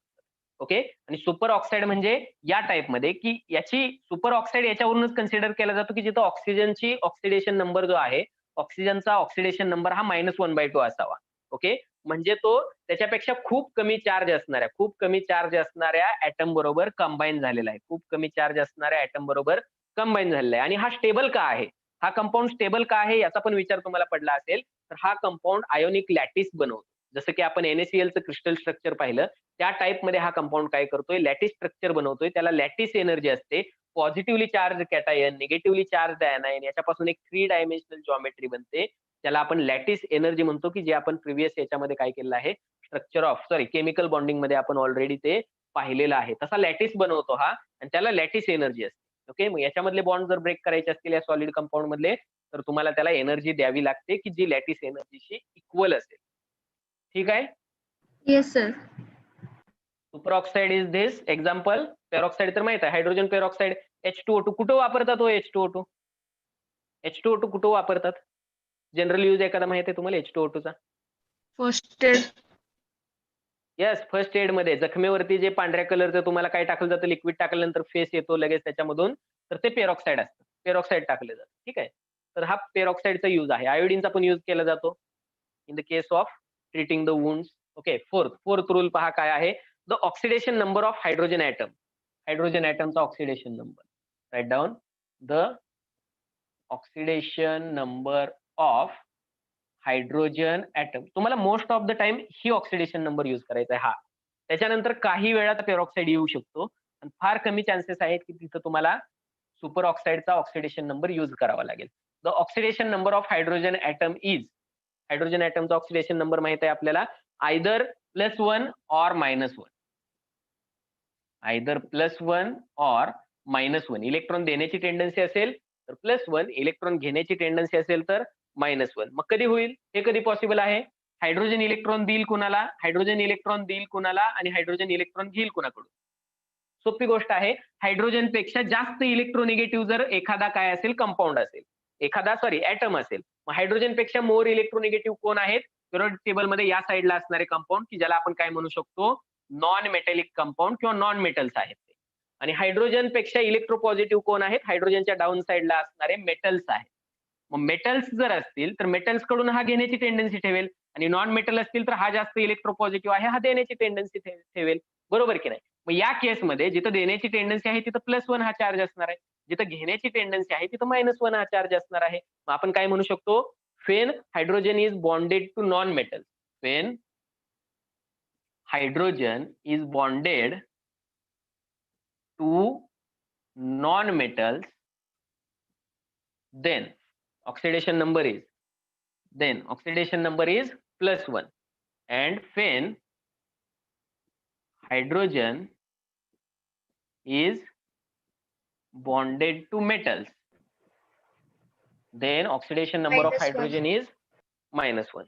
ओके. आणि सुपर ऑक्साईड म्हणजे या टाइप मध्ये, की याची सुपर ऑक्साईड याच्यावरूनच कन्सिडर केला जातो की जिथं ऑक्सिजनची ऑक्सिडेशन नंबर जो आहे, ऑक्सिजनचा ऑक्सिडेशन नंबर हा -1/2 असावा. ओके. म्हणजे तो त्याच्यापेक्षा खूप कमी चार्ज असणाऱ्या ॲटम बरोबर कंबाईन झालेला आहे. आणि हा स्टेबल का आहे? हा कंपाऊंड स्टेबल का आहे याचा पण विचार तुम्हाला पडला असेल. तर हा कंपाऊंड आयोनिक लॅटिस बनवतो. जसं की आपण NaCl चं क्रिस्टल स्ट्रक्चर पाहिलं, त्या टाइप मध्ये हा कंपाऊंड काय करतोय? लॅटिस स्ट्रक्चर बनवतोय. त्याला लॅटिस एनर्जी असते. Positively charge cation, negatively charge anion, याच्यापासून एक 3 डायमेन्शनल जॉमेट्री बनते. त्याला आपण लॅटिस एनर्जी म्हणतो, की जे आपण प्रिव्हियस याच्यामध्ये काय केलं आहे? केमिकल बॉन्डिंग मध्ये आपण ऑलरेडी ते पाहिलेलं आहे. तसा लॅटिस बनवतो हा, आणि त्याला लॅटिस एनर्जी असते. ओके. मग याच्यामधले बॉन्ड जर ब्रेक करायचे असतील या सॉलिड कंपाऊंड मधले, तर तुम्हाला त्याला एनर्जी द्यावी लागते, की जी लॅटिस एनर्जीशी इक्वल असेल. ठीक आहे. Yes, sir. Superoxide is this example. Peroxide तर माहित आहे, हायड्रोजन पेरॉक्साईड. H2O2 कुठं वापरतात हो? H2O2 कुठं वापरतात? जनरल यूज एखादा माहिती आहे तुम्हाला H2O2 चा? First aid. Yes, first aid मध्ये जखमेवरती जे पांढऱ्या कलरचं तुम्हाला काय टाकलं जातं? लिक्विड टाकल्यानंतर फेस येतो लगेच त्याच्यामधून, तर ते पेरॉक्साईड असतं. पेरॉक्साईड टाकले जातं. ठीक आहे. तर हा पेरॉक्साईडचा यूज आहे. आयोडीनचा पण यूज केला जातो in the case of treating the wounds. Okay, fourth rule पहा काय आहे. The oxidation number of hydrogen atom. Hydrogen ॲटमचा oxidation number. Write down the oxidation number of hydrogen atom. तुम्हाला मोस्ट ऑफ द टाइम ही oxidation number use करायचा आहे हा. त्याच्यानंतर काही वेळा पेरॉक्साईड येऊ शकतो आणि फार कमी चान्सेस आहेत की तिथं तुम्हाला सुपर ऑक्साईडचा ऑक्सिडेशन नंबर यूज करावा लागेल. The oxidation number of hydrogen atom is. Hydrogen ॲटमचा ऑक्सिडेशन नंबर माहित आहे आपल्याला. Either +1 or -1. Either +1 or -1. Electron देण्याची टेंडन्सी असेल तर +1, इलेक्ट्रॉन घेण्याची टेंडन्सी असेल तर -1. मग कधी होईल? हे कधी पॉसिबल आहे? हायड्रोजन इलेक्ट्रॉन देईल कुणाला? हायड्रोजन इलेक्ट्रॉन देईल कुणाला? आणि हायड्रोजन इलेक्ट्रॉन घेईल कुणाकडून? सोपी गोष्ट आहे. हायड्रोजन पेक्षा जास्त इलेक्ट्रोनिगेटिव्ह जर एखादा काय असेल, कंपाऊंड असेल, ॲटम असेल, मग हायड्रोजन पेक्षा मोर इलेक्ट्रोनिगेटिव्ह कोण आहेत? पिरियोडिक टेबलमध्ये या साईडला असणारे कंपाऊंड की ज्याला आपण काय म्हणू शकतो? नॉन मेटॅलिक कंपाऊंड किंवा नॉन मेटल्स आहेत ते. आणि हायड्रोजन पेक्षा इलेक्ट्रोपॉझिटिव्ह कोण आहेत? हायड्रोजनच्या डाऊन साईडला असणारे मेटल्स आहेत. मग मेटल्स जर असतील तर मेटल्स कडून हा घेण्याची टेंडन्सी ठेवेल आणि नॉन मेटल असतील तर हा जास्त इलेक्ट्रोपॉझिटिव्ह आहे, हा देण्याची टेंडन्सी ठेवेल. बरोबर की नाही? मग या केसमध्ये जिथं देण्याची टेंडन्सी आहे तिथं +1 हा चार्ज असणार आहे. जिथं घेण्याची टेंडन्सी आहे तिथं -1 हा चार्ज असणार आहे. मग आपण काय म्हणू शकतो? when hydrogen is bonded to non-metals. When hydrogen is bonded to non-metals, then oxidation number is +1. And when hydrogen is bonded to metals, then oxidation number of -1. hydrogen is -1.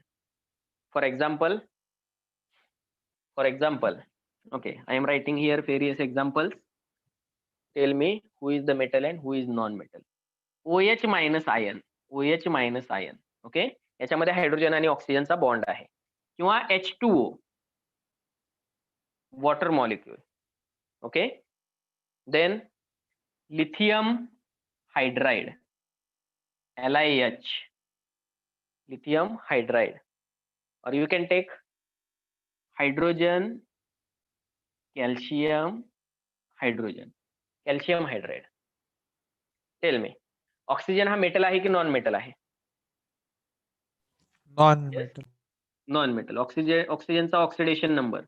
For example, okay, I am writing here various examples. Tell me who is the metal and who is non-metal. OH minus ion, okay, याच्यामध्ये hydrogen आणि ऑक्सिजनचा bond आहे. किंवा H2O, water molecule. Okay, then lithium hydride, LiH, lithium hydride, or you can take hydrogen, calcium hydride. Tell me, oxygen हा metal आहे की non metal आहे? Non metal. ऑक्सिजनचा ऑक्सिडेशन नंबर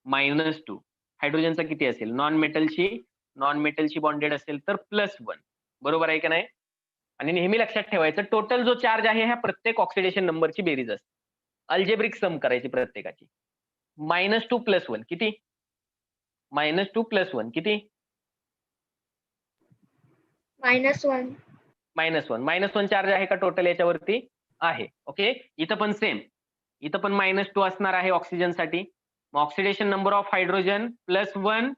-2. हायड्रोजनचा किती असेल? नॉन मेटलशी बॉन्डेड असेल तर +1. बरोबर आहे का नाही? आणि नेहमी लक्षात ठेवायचं, टोटल जो चार्ज आहे ह्या प्रत्येक ऑक्सिडेशन नंबरची बेरीज असते. अल्जेब्रिक सम करायची प्रत्येकाची. -2 + 1 किती? -2 + 1 किती? -1. -1 चार्ज आहे का टोटल याच्यावरती? आहे. ओके, इथं पण सेम. इथं पण -2 असणार आहे ऑक्सिजनसाठी. मग ऑक्सिडेशन नंबर ऑफ हायड्रोजन +1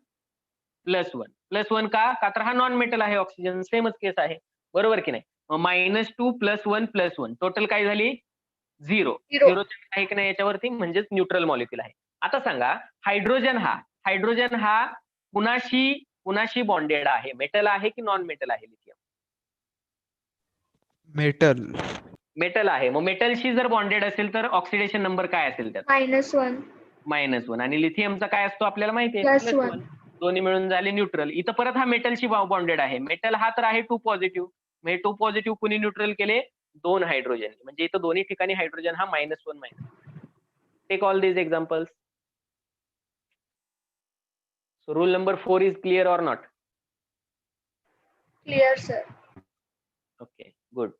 का तर हा नॉन मेटल आहे ऑक्सिजन. सेमच केस आहे. बरोबर की नाही? मग -2 + 1 टोटल काय झाली? 0 आहे की नाही याच्यावरती? म्हणजेच न्यूट्रल मॉलिक्यूल आहे. आता सांगा, हायड्रोजन हा कुणाशी बॉन्डेड आहे? मेटल आहे की नॉन मेटल आहे? लिथियम मेटल आहे. मग मेटलशी जर बॉन्डेड असेल तर ऑक्सिडेशन नंबर काय असेल त्याचा? -1. आणि लिथियमचा काय असतो आपल्याला माहिती आहे? +1. दोन्ही मिळून झाले न्यूट्रल. इथं परत हा मेटलशी बॉन्डेड आहे. मेटल हा तर आहे 2 पॉझिटिव्ह. म्हणजे 2 पॉझिटिव्ह कुणी न्यूट्रल केले? 2 हायड्रोजन. म्हणजे इथं दोन्ही ठिकाणी हायड्रोजन हा -1. Take all these examples. So rule number 4 is clear or not? Clear, sir. Okay, good.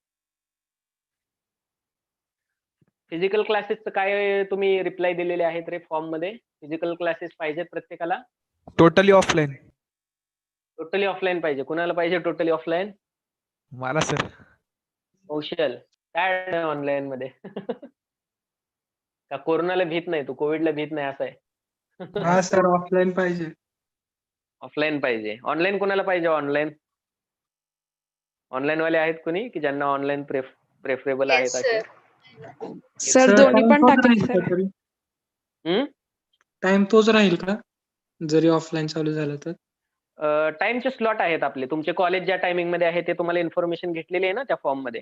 Physical क्लासेसचं काय तुम्ही रिप्लाय दिलेले आहेत रे फॉर्म मध्ये? फिजिकल क्लासेस पाहिजेत प्रत्येकाला? Totally offline. टोटली ऑफलाईन पाहिजे. कुणाला पाहिजे टोटली ऑफलाईन? मला सर. कौशल, काय ऑनलाईन मध्ये? का कोरोनाला भीत नाही तू? कोविडला भीत नाही असं आहे? हा सर, ऑफलाईन पाहिजे. ऑफलाईन पाहिजे. ऑनलाईन कोणाला पाहिजे? ऑनलाईन वाले आहेत कोणी की ज्यांना ऑनलाईन प्रेफरेबल Yes, आहे? sir. सर दोन्ही पण टाकले सर. टाइम तोच राहील का जरी ऑफलाईन चालू झालं तर? टाइमचे स्लॉट आहेत आपले. तुमचे कॉलेज ज्या टायमिंग मध्ये आहे ते तुम्हाला इन्फॉर्मेशन घेतलेली आहे ना त्या फॉर्म मध्ये.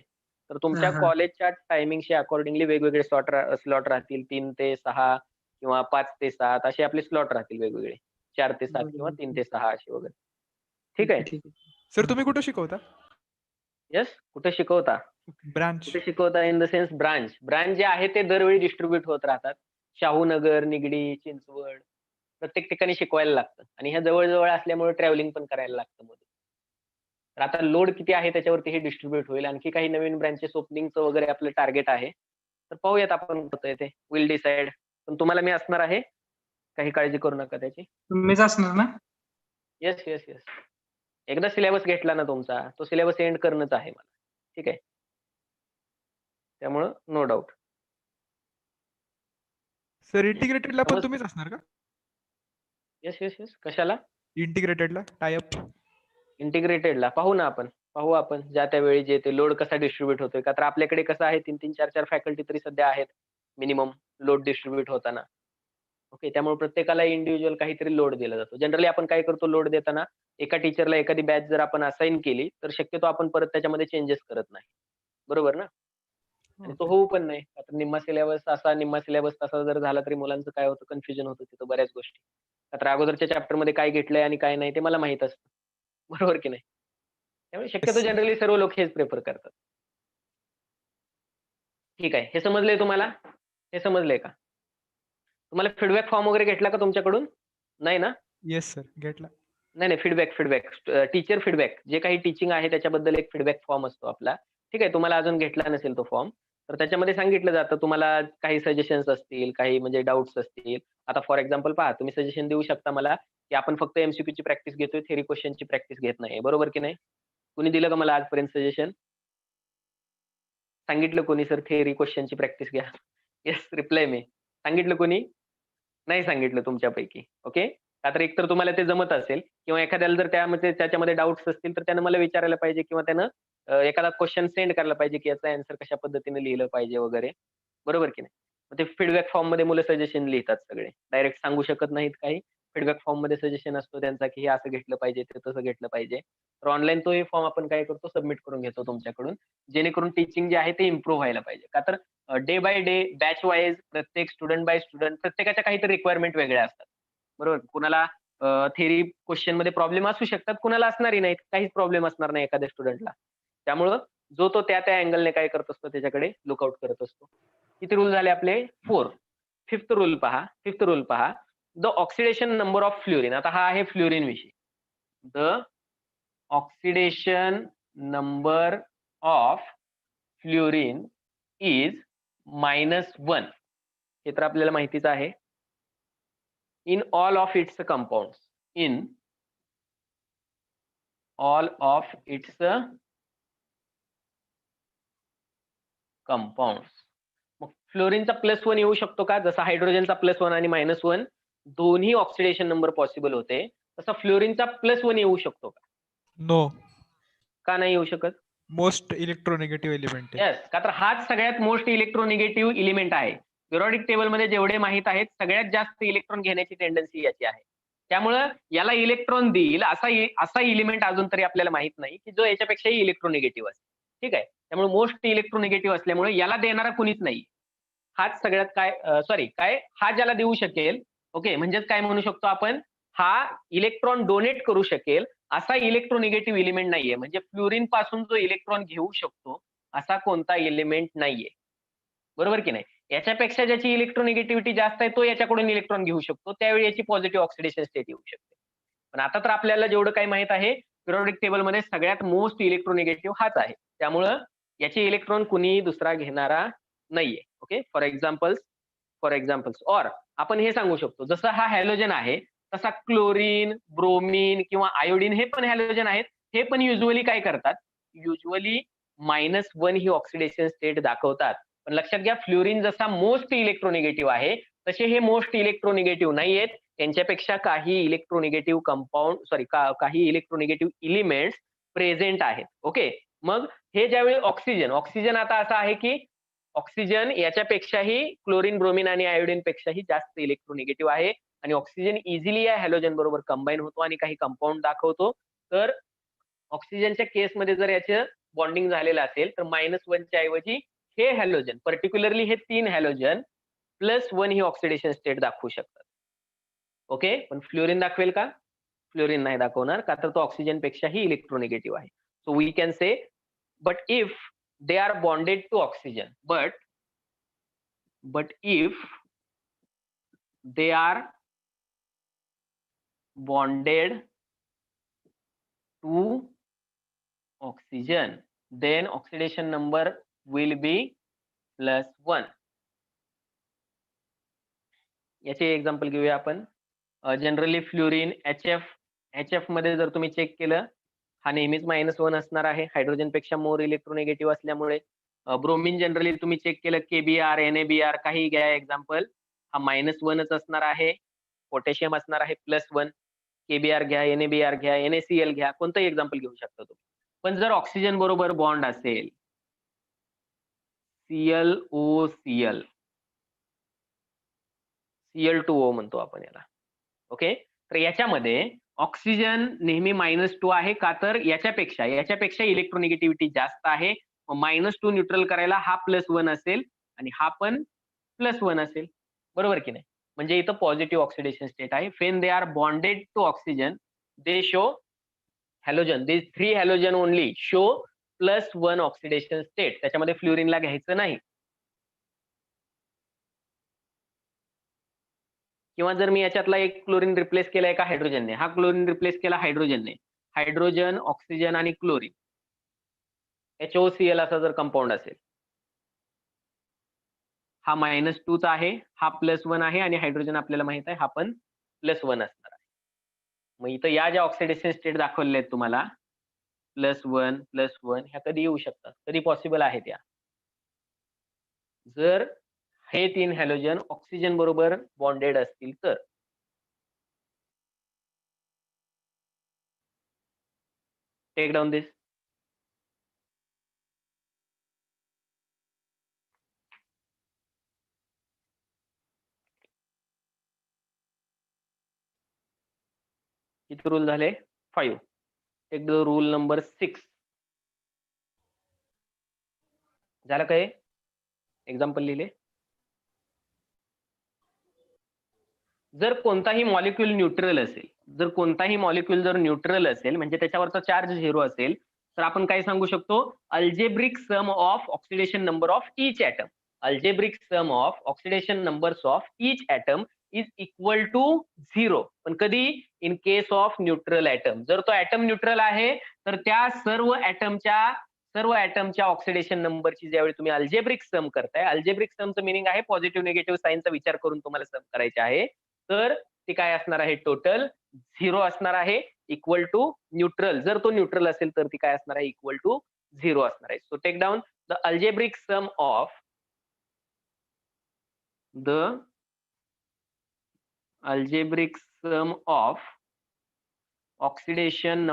तर तुमच्या हा. कॉलेजच्या टायमिंगशी अकॉर्डिंगली वेगवेगळे स्लॉट राहतील. 3 ते 6, किंवा 5 ते 7 असे आपले स्लॉट राहतील वेगवेगळे. 4 ते 7 किंवा 3 ते 6 असे वगैरे. ठीक आहे. ठीक आहे. सर तुम्ही कुठं शिकवता? येस. कुठे शिकवता? ब्रांच. कुठे शिकवता in the sense branch. Branch जे आहे ते दरवेळी डिस्ट्रीब्यूट होत राहतात. शाहूनगर, निगडी, चिंचवड प्रत्येक ठिकाणी शिकवायला लागतं आणि ह्या जवळ-जवळ असल्यामुळे ट्रॅव्हलिंग पण करायला लागतं मधून. तर आता लोड किती आहे त्याच्यावरती हे डिस्ट्रीब्यूट होईल. आणखी काही नवीन ब्रँचेस ओपनिंगचं वगैरे आपलं टार्गेट आहे. तर पाहूयात आपण होतंय ते. Will decide. पण तुम्हाला मी असणार आहे. काही काळजी करू नका त्याची. तुम्हीच असणार ना? Yes, yes, yes. एकदा सिलेबस घेतला ना तुमचा, तो सिलेबस एंड करणंच आहे मला. ठीक आहे. त्यामुळं नो डाऊट. सर इंटिग्रेटेडला पण समज- तुम्हीच असणार का? Yes, yes, yes. कशाला? इंटिग्रेटेडला टायअप. इंटिग्रेटेडला पाहू ना आपण. पाहू आपण ज्या त्यावेळी जे ते लोड कसा डिस्ट्रीब्यूट होतोय. का तर आपल्याकडे कसं आहे 3-3, 4-4 फॅकल्टी तरी सध्या आहेत मिनिमम लोड डिस्ट्रीब्यूट होताना. ओके. त्यामुळे प्रत्येकाला इंडिव्हिज्युअल काहीतरी लोड दिला जातो. जनरली आपण काय करतो लोड देताना एका टीचरला एखादी बॅच जर आपण असाइन केली तर शक्यतो आपण परत त्याच्यामध्ये चेंजेस करत नाही. बरोबर ना? आणि तो होऊ पण नाही. आता निम्मा सिलेबस असा, निम्मा सिलेबस तसा जर झाला तरी मुलांचं काय होतं कन्फ्युजन होतं तिथं बऱ्याच गोष्टी. का तर अगोदरच्या चॅप्टरमध्ये काय घेतलंय आणि काय नाही ते मला माहीत असतं. बरोबर की नाही? त्यामुळे शक्यतो Yes. जनरली सर्व लोक हेच प्रिफर करतात. ठीक आहे. हे समजलंय तुम्हाला? हे समजलंय का? तुम्हाला फीडबॅक फॉर्म वगैरे घेतला का तुमच्याकडून? नाही ना? येस सर घेतला. नाही, फीडबॅक. टीचर फीडबॅक जे काही टीचिंग आहे त्याच्याबद्दल एक फीडबॅक फॉर्म असतो आपला. ठीक आहे. तुम्हाला अजून घेतला नसेल तो फॉर्म. तर त्याच्यामध्ये सांगितलं जातं तुम्हाला काही सजेशन्स असतील, काही म्हणजे डाउट्स असतील. आता फॉर एक्झाम्पल पहा तुम्ही सजेशन देऊ शकता मला, की आपण फक्त एमसीक्यूची प्रॅक्टिस घेतोय, थेरी क्वेश्चनची प्रॅक्टिस घेत नाही. बरोबर की नाही? कुणी दिलं का मला आजपर्यंत सजेशन? सांगितलं कोणी सर थेरी क्वेश्चनची प्रॅक्टिस घ्या. येस रिप्लाय मी. सांगितलं कोणी? नाही सांगितलं तुमच्यापैकी. ओके. का तर एकतर तुम्हाला ते जमत असेल किंवा एखाद्याला जर त्याच्यामध्ये डाउट्स असतील तर त्यानं मला विचारायला पाहिजे किंवा त्यानं एखादा क्वेश्चन सेंड करायला पाहिजे, की याचा आन्सर कशा पद्धतीने लिहिलं पाहिजे वगैरे. बरोबर की नाही? मग ते फीडबॅक फॉर्ममध्ये मुलं सजेशन लिहितात सगळे. डायरेक्ट सांगू शकत नाहीत काही. फीडबॅक फॉर्ममध्ये सजेशन असतो त्यांचा, की हे असं घेतलं पाहिजे, ते तसं घेतलं पाहिजे. तर ऑनलाईन तोही फॉर्म आपण काय करतो सबमिट करून घेतो तुमच्याकडून. जेणेकरून टीचिंग जे आहे ते इम्प्रूव्ह व्हायला पाहिजे. का तर day by day, batch wise प्रत्येक स्टुडंट बाय स्टुडंट प्रत्येकाच्या काहीतरी रिक्वायरमेंट वेगळ्या असतात. बरोबर. कुणाला थेअरी क्वेश्चनमध्ये प्रॉब्लेम असू शकतात, कुणाला असणारही नाहीत. काहीच प्रॉब्लेम असणार नाही एखाद्या स्टुडंटला. त्यामुळं जो तो त्या अँगलने काय करत असतो त्याच्याकडे लुक आउट करत असतो. किती रूल झाले आपले? 4. फिफ्थ रूल पहा. The oxidation number of fluorine. आता हा आहे फ्लोरीन विषय. The oxidation number of fluorine is -1. हे तर आपल्याला माहितीच आहे. In all of its compounds. In all of its compounds. मग फ्लोरीनचा +1 येऊ शकतो का? जसा हायड्रोजनचा +1 आणि -1 दोन्ही ऑक्सिडेशन नंबर पॉसिबल होते. तसा फ्लोरीनचा +1 येऊ शकतो का? नो. का नाही येऊ शकत? मोस्ट इलेक्ट्रोनेगेटिव्ह एलिमेंट आहे. येस. का तर हाच सगळ्यात मोस्ट इलेक्ट्रोनिगेटिव्ह एलिमेंट आहे. पिरियॉडिक टेबलमध्ये जेवढे माहित आहेत सगळ्यात जास्त इलेक्ट्रॉन घेण्याची टेंडन्सी याची आहे. त्यामुळं याला इलेक्ट्रॉन देईल असा एलिमेंट अजून तरी आपल्याला माहित नाही, की जो याच्यापेक्षाही इलेक्ट्रोनिगेटिव्ह असेल. ठीक आहे. त्यामुळे मोस्ट इलेक्ट्रोनिगेटिव्ह असल्यामुळे याला देणारा कुणीच नाही. हाच सगळ्यात हा ज्याला देऊ शकेल, ओके, म्हणजेच काय म्हणू शकतो आपण, हा इलेक्ट्रॉन डोनेट करू शकेल असा इलेक्ट्रोनिगेटिव्ह एलिमेंट नाहीये. म्हणजे फ्लोरीन पासून जो इलेक्ट्रॉन घेऊ शकतो असा कोणता एलिमेंट नाहीये. बरोबर की नाही? याच्यापेक्षा ज्याची इलेक्ट्रोनिगेटिव्हिटी जास्त आहे तो याच्याकडून इलेक्ट्रॉन घेऊ शकतो. त्यावेळी याची पॉझिटिव्ह ऑक्सिडेशन स्टेट येऊ शकते. पण आता तर आपल्याला जेवढं काही माहित आहे पिरियॉडिक टेबलमध्ये सगळ्यात मोस्ट इलेक्ट्रोनिगेटिव्ह हाच आहे. त्यामुळं याचे इलेक्ट्रॉन कुणीही दुसरा घेणारा नाहीये. ओके. फॉर एक्झाम्पल्स ऑर आपण हे सांगू शकतो जसं हा हॅलोजन आहे तसा क्लोरीन, ब्रोमीन किंवा आयोडीन हे पण हॅलोजन आहेत. हे पण युजली काय करतात? युजली -1 ही ऑक्सिडेशन स्टेट दाखवतात. पण लक्षात घ्या फ्लोरीन जसा मोस्ट इलेक्ट्रोनिगेटिव्ह आहे तसे हे मोस्ट इलेक्ट्रोनिगेटिव्ह नाहीयेत. त्यांच्यापेक्षा काही इलेक्ट्रोनिगेटिव्ह एलिमेंट्स प्रेझेंट आहेत. ओके. मग हे ज्यावेळी ऑक्सिजन आता असा आहे की ऑक्सिजन याच्यापेक्षाही क्लोरीन, ब्रोमीन आणि आयोडीन पेक्षाही जास्त इलेक्ट्रोनिगेटिव्ह आहे आणि ऑक्सिजन इझिली या हॅलोजन बरोबर कंबाईन होतो आणि काही कंपाऊंड दाखवतो. तर ऑक्सिजनच्या केसमध्ये जर याचं बॉन्डिंग झालेलं असेल तर -1 च्या ऐवजी हे हॅलोजन पर्टिक्युलरली हे 3 हॅलोजन +1 ही ऑक्सिडेशन स्टेट दाखवू शकतात. ओके, पण फ्लोरीन दाखवेल का? फ्लोरीन नाही दाखवणार, का तर तो ऑक्सिजन पेक्षाही इलेक्ट्रोनिगेटिव्ह आहे. So we can say, but if they are bonded to oxygen, but if they are bonded to oxygen, then oxidation number will be +1. याचे एक्झाम्पल घेऊया आपण. जनरली फ्लोरीन HF मध्ये जर तुम्ही चेक केलं, हा नेहमीच -1 असणार आहे, हायड्रोजन पेक्षा मोर इलेक्ट्रोनेगेटिव्ह असल्यामुळे. ब्रोमिन जनरली तुम्ही चेक केलं, KBr, NaBr काही घ्या एक्झाम्पल, हा -1च असणार आहे. पोटॅशियम असणार आहे +1. KBr घ्या, NaBr घ्या, NaCl घ्या, कोणतंही एक्झाम्पल घेऊ शकता तुम्ही. पण जर ऑक्सिजन बरोबर बॉन्ड असेल, ClOCl, Cl2O म्हणतो आपण याला. ओके, तर याच्यामध्ये ऑक्सिजन नेहमी -2 आहे, का तर याच्यापेक्षा इलेक्ट्रोनिगेटिव्हिटी जास्त आहे. -2 न्यूट्रल करायला हा +1 असेल आणि हा पण +1 असेल, बरोबर की नाही? म्हणजे इथं पॉझिटिव्ह ऑक्सिडेशन स्टेट आहे. When they are bonded to oxygen, they show halogen, they 3 halogen only show +1 oxidation state. त्याच्यामध्ये फ्लोरीनला घ्यायचं नाही. किंवा जर मी याच्यातला एक क्लोरीन रिप्लेस केला एका हायड्रोजनने, हा क्लोरीन रिप्लेस केला हायड्रोजनने, हायड्रोजन, ऑक्सिजन आणि क्लोरीन, HOCl असा जर कंपाऊंड असेल, हा -2 आहे, हा +1 आहे आणि हायड्रोजन आपल्याला माहित आहे हा पण +1 असणार आहे. मग इथं या ज्या ऑक्सिडेशन स्टेट दाखवलेल्या आहेत तुम्हाला, +1 ह्या कधी येऊ शकतात, कधी पॉसिबल आहेत या, जर हे 3 हॅलोजन ऑक्सिजन बरोबर बॉन्डेड असतील तर. Take down this. किती रूल झाले? 5. Take the rule number 6. झालं काय? एक्झाम्पल लिहिले. जर कोणताही मॉलिक्यूल न्यूट्रल असेल, म्हणजे त्याच्यावरचा चार्ज 0 असेल, तर आपण काय सांगू शकतो? Algebraic sum of oxidation number of each atom. Algebraic sum of oxidation numbers of each atom is equal to 0. पण कधी? In case of neutral atom. जर तो ॲटम न्यूट्रल आहे, तर त्या सर्व ॲटमच्या ऑक्सिडेशन नंबरची ज्यावेळी तुम्ही अल्जेब्रिक सम करताय, अल्जेब्रिक समचं मिनिंग आहे पॉझिटिव्ह निगेटिव्ह साईनचा विचार करून तुम्हाला सम करायचे आहे, तर ते काय असणार आहे? टोटल 0 असणार आहे, इक्वल टू न्यूट्रल. जर तो न्यूट्रल असेल तर ती काय असणार आहे? इक्वल टू 0 असणार आहे. So take down the algebraic sum of oxidation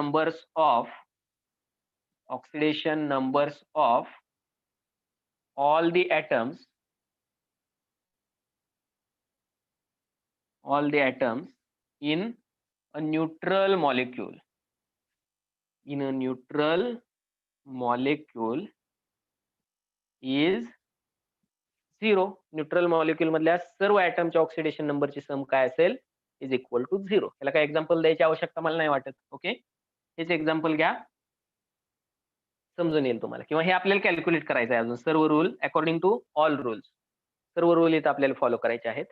numbers of all the atoms in a neutral molecule is 0. Neutral molecule मधल्या सर्व ॲटमच्या ऑक्सिडेशन नंबरची सम काय असेल? Is equal to 0. याला काय एक्झाम्पल द्यायची आवश्यकता मला नाही वाटत. ओके, हेच एक्झाम्पल घ्या, समजून येईल तुम्हाला. किंवा हे आपल्याला कॅल्क्युलेट करायचं आहे अजून. सर्व rule according to all rules, सर्व रूल इथं आपल्याला फॉलो करायचे आहेत.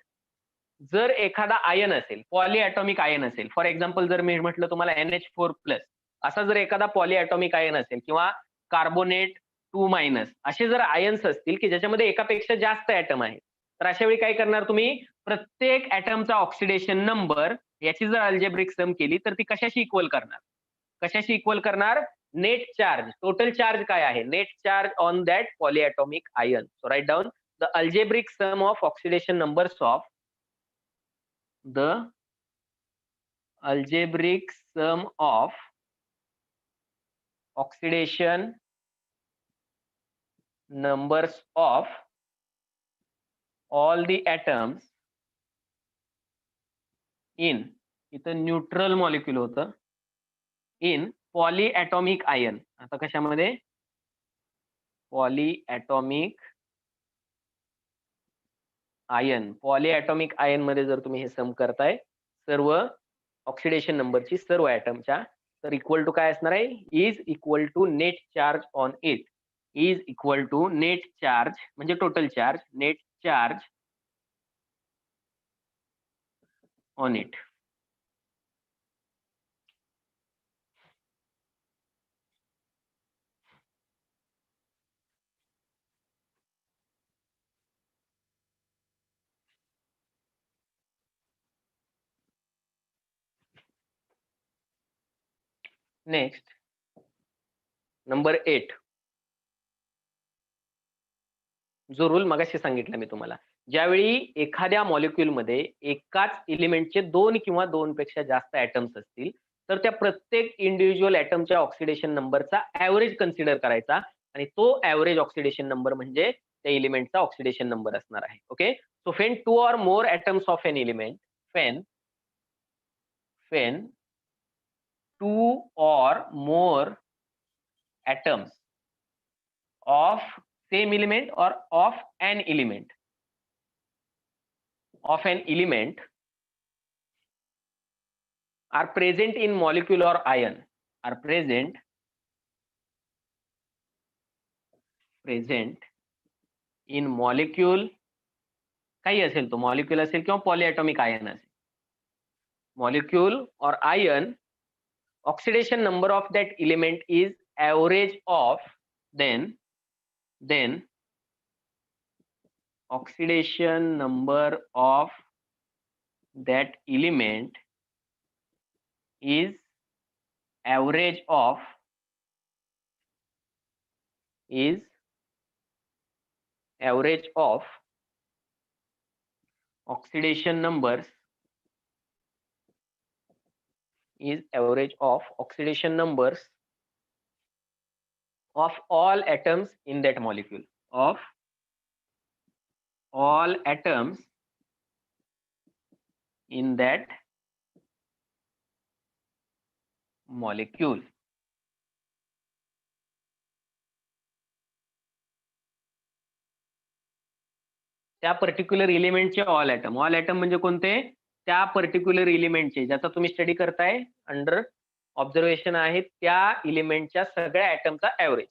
जर एखादा आयन असेल, पॉलीॲटॉमिक आयन असेल, फॉर एक्झाम्पल जर मी म्हटलं तुम्हाला NH4+, असा जर एखादा पॉलीॲटॉमिक आयन असेल, किंवा कार्बोनेट 2- असे जर आयन्स असतील की ज्याच्यामध्ये एकापेक्षा जास्त ॲटम आहेत, तर अशा वेळी काय करणार तुम्ही? प्रत्येक ॲटमचा ऑक्सिडेशन नंबर याची जर अल्जेब्रिक सम केली तर ती कशाशी इक्वल करणार? नेट चार्ज, टोटल चार्ज काय आहे? Net charge on that polyatomic ion. So write down the algebraic sum of oxidation numbers of oxidation numbers of all the atoms in, इथं न्यूट्रल मॉलिक्यूल होतं, in polyatomic ion. आता कशामध्ये? पॉलीॲटॉमिक ion, polyatomic ion मध्ये जर तुम्ही हे सम करताय सर्व ऑक्सिडेशन नंबरची सर्व ऍटमच्या, तर इक्वल टू काय असणार आहे, is equal to net charge on it, is equal to net charge म्हणजे total charge, net charge on it. Next number 8, जो रूल मगाशी सांगितला मी तुम्हाला, ज्यावेळी एखाद्या मॉलिक्यूल मध्ये एकाच एलिमेंटचे 2 किंवा 2 पेक्षा जास्त ऍटम्स असतील तर त्या प्रत्येक इंडिव्हिज्युअल ऍटमच्या ऑक्सिडेशन नंबरचा ऍव्हरेज कन्सिडर करायचा आणि तो ऍव्हरेज ऑक्सिडेशन नंबर म्हणजे त्या एलिमेंटचा ऑक्सिडेशन नंबर असणार आहे. Okay, so fan 2 or more atoms of an element, fan 2 or more atoms of same element or of an element are present in molecule or ion, are present in molecule, काही असेल तो molecule असेल किंवा polyatomic ion असेल, molecule or ion, oxidation number of that element is average of, then oxidation number of that element is average of oxidation numbers is average of oxidation numbers of all atoms in that molecule, of all atoms in that molecule. त्या particular एलिमेंटचे all item म्हणजे कोणते, त्या particular एलिमेंटचे, ज्याचा तुम्ही study करताय, under observation आहे, त्या एलिमेंटच्या सगळ्या ॲटमचा ऍव्हरेज.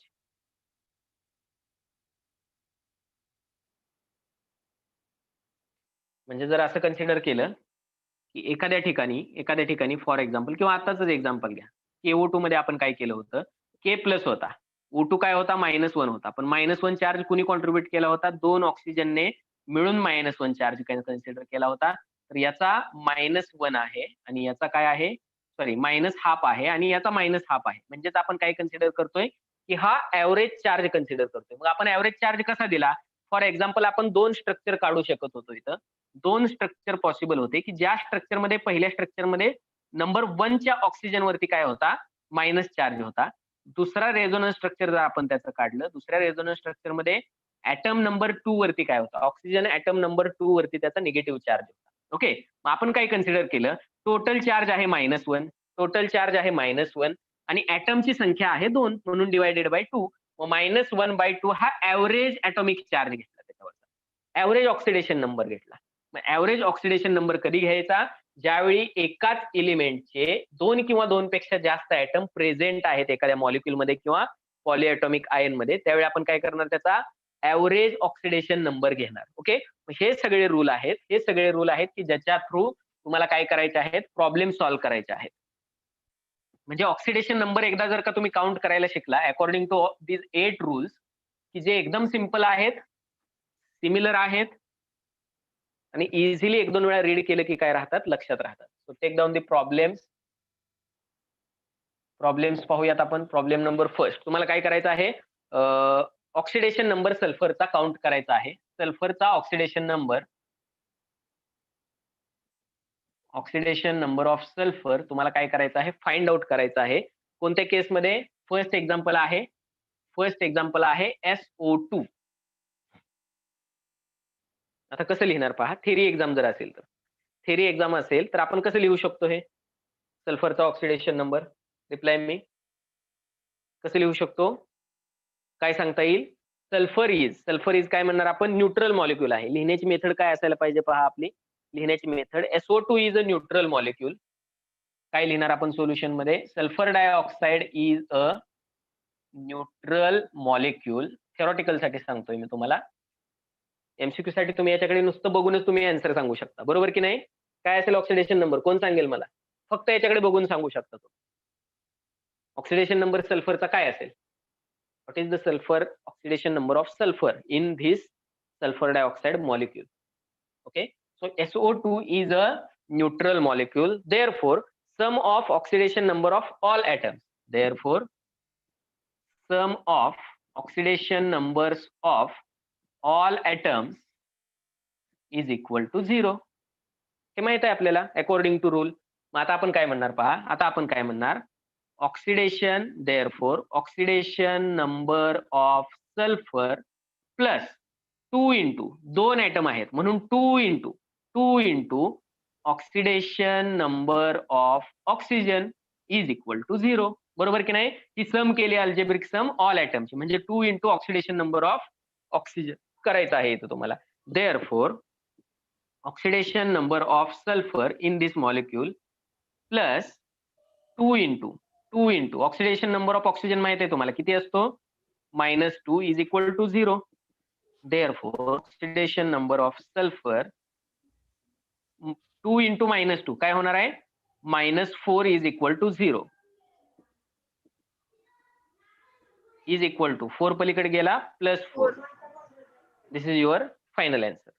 म्हणजे जर असं कन्सिडर केलं की एखाद्या ठिकाणी फॉर एक्झाम्पल किंवा आताच एक्झाम्पल घ्या, KO2 मध्ये आपण काय केलं होतं, K प्लस होता, O2 काय होता, -1 होता, पण -1 चार्ज कुणी कॉन्ट्रीब्युट केला होता, 2 ऑक्सिजनने मिळून -1 चार्ज कन्सिडर केला होता. तर याचा -1 आहे आणि याचा काय आहे, सॉरी -½ आहे आणि याचा -½ आहे. म्हणजेच आपण काय कन्सिडर करतोय की हा ऍव्हरेज चार्ज कन्सिडर करतोय. मग आपण ऍव्हरेज चार्ज कसा दिला, फॉर एक्झाम्पल आपण 2 स्ट्रक्चर काढू शकत होतो. इथं 2 स्ट्रक्चर पॉसिबल होते की ज्या स्ट्रक्चर मध्ये, पहिल्या स्ट्रक्चर मध्ये नंबर 1 च्या ऑक्सिजन वरती काय होता, मायनस चार्ज होता. दुसरा रेझोनन्स स्ट्रक्चर जर आपण त्याचं काढलं, दुसऱ्या रेझोनन्स स्ट्रक्चर मध्ये ऍटम नंबर 2 वरती काय होता, ऑक्सिजन ऍटम नंबर 2 वरती त्याचा निगेटिव्ह चार्ज होता. ओके, मग आपण काय कन्सिडर केलं, टोटल चार्ज आहे -1, टोटल चार्ज आहे -1 आणि ऍटमची संख्या आहे 2 म्हणून डिवायडेड बाय 2. मग -1/2 हा ऍव्हरेज ऍटॉमिक चार्ज घेतला, त्याच्यावरचा ऍव्हरेज ऑक्सिडेशन नंबर घेतला. मग ऍव्हरेज ऑक्सिडेशन नंबर कधी घ्यायचा, ज्यावेळी एकाच एलिमेंटचे 2 किंवा 2 पेक्षा जास्त ऍटम प्रेझेंट आहेत एखाद्या मॉलिक्यूल मध्ये किंवा पॉलीएटॉमिक आयन मध्ये, त्यावेळी आपण काय करणार, त्याचा ऍव्हरेज ऑक्सिडेशन नंबर घेणार. ओके, हे सगळे रूल आहेत की ज्याच्या थ्रू तुम्हाला काय करायचे आहेत, प्रॉब्लेम सॉल्व्ह करायचे आहेत. म्हणजे ऑक्सिडेशन नंबर एकदा जर का तुम्ही काउंट करायला शिकला अकॉर्डिंग टू दीज 8 रूल्स, की जे एकदम सिंपल आहेत, सिमिलर आहेत आणि इझिली 1-2 वेळा रीड केलं की काय राहतात, लक्षात राहतात. So take down the problems पाहूयात आपण. प्रॉब्लेम नंबर फर्स्ट, तुम्हाला काय करायचं आहे, ऑक्सिडेशन नंबर सल्फरचा काउंट करायचा आहे. सल्फरचा ऑक्सिडेशन नंबर ऑफ सल्फर तुम्हाला काय करायचं आहे, फाइंड आउट करायचं आहे. कोणत्या केसमध्ये, फर्स्ट एक्झाम्पल आहे SO2. आता कसं लिहिणार पहा, थेरी एक्झाम जर असेल तर आपण कसं लिहू शकतो, हे सल्फरचा ऑक्सिडेशन नंबर, रिप्लाय मी कसं लिहू शकतो, काय सांगता येईल, सल्फर इज काय म्हणणार आपण, न्यूट्रल मॉलिक्यूल आहे. लिहिण्याची मेथड काय असायला पाहिजे पहा आपली, लिहिण्याची method SO2 is a neutral molecule. काय लिहिणार आपण सोल्युशन मध्ये, sulphur dioxide is a neutral molecule. Theoretical साठी सांगतोय मी तुम्हाला, MCQ साठी तुम्ही याच्याकडे नुसतं बघूनच तुम्ही आन्सर सांगू शकता, बरोबर की नाही. काय असेल ऑक्सिडेशन नंबर, कोण सांगेल मला, फक्त याच्याकडे बघून सांगू शकता तो. ऑक्सिडेशन नंबर सल्फरचा काय असेल, what is the sulphur oxidation number of sulphur in this sulphur dioxide molecule. Okay, so SO2 is a neutral molecule, therefore sum of oxidation number of all atoms, therefore sum of oxidation numbers of all atoms is equal to 0. हे माहित आहे आपल्याला according to rule. मग आता आपण काय म्हणणार पहा, आता आपण काय म्हणणार, oxidation, therefore oxidation number of sulphur plus 2 into, 2 atom आहेत म्हणून 2 into oxidation number of oxygen is equal to 0, बरोबर की नाही. ही सम केली अल्जेब्रिक सम ऑल ऍटमची, म्हणजे 2 into oxidation number of oxygen करायचं आहे इथं तुम्हाला. Therefore oxidation number of sulphur in this molecule plus 2 into oxidation number of oxygen माहित आहे तुम्हाला किती असतो, -2 is equal to 0. Therefore, oxidation number of sulfur 2 into -2 काय होणार आहे, -4 is equal to 0 is equal to 4 पलीकडे गेला +4. दिस इज युअर फायनल आन्सर,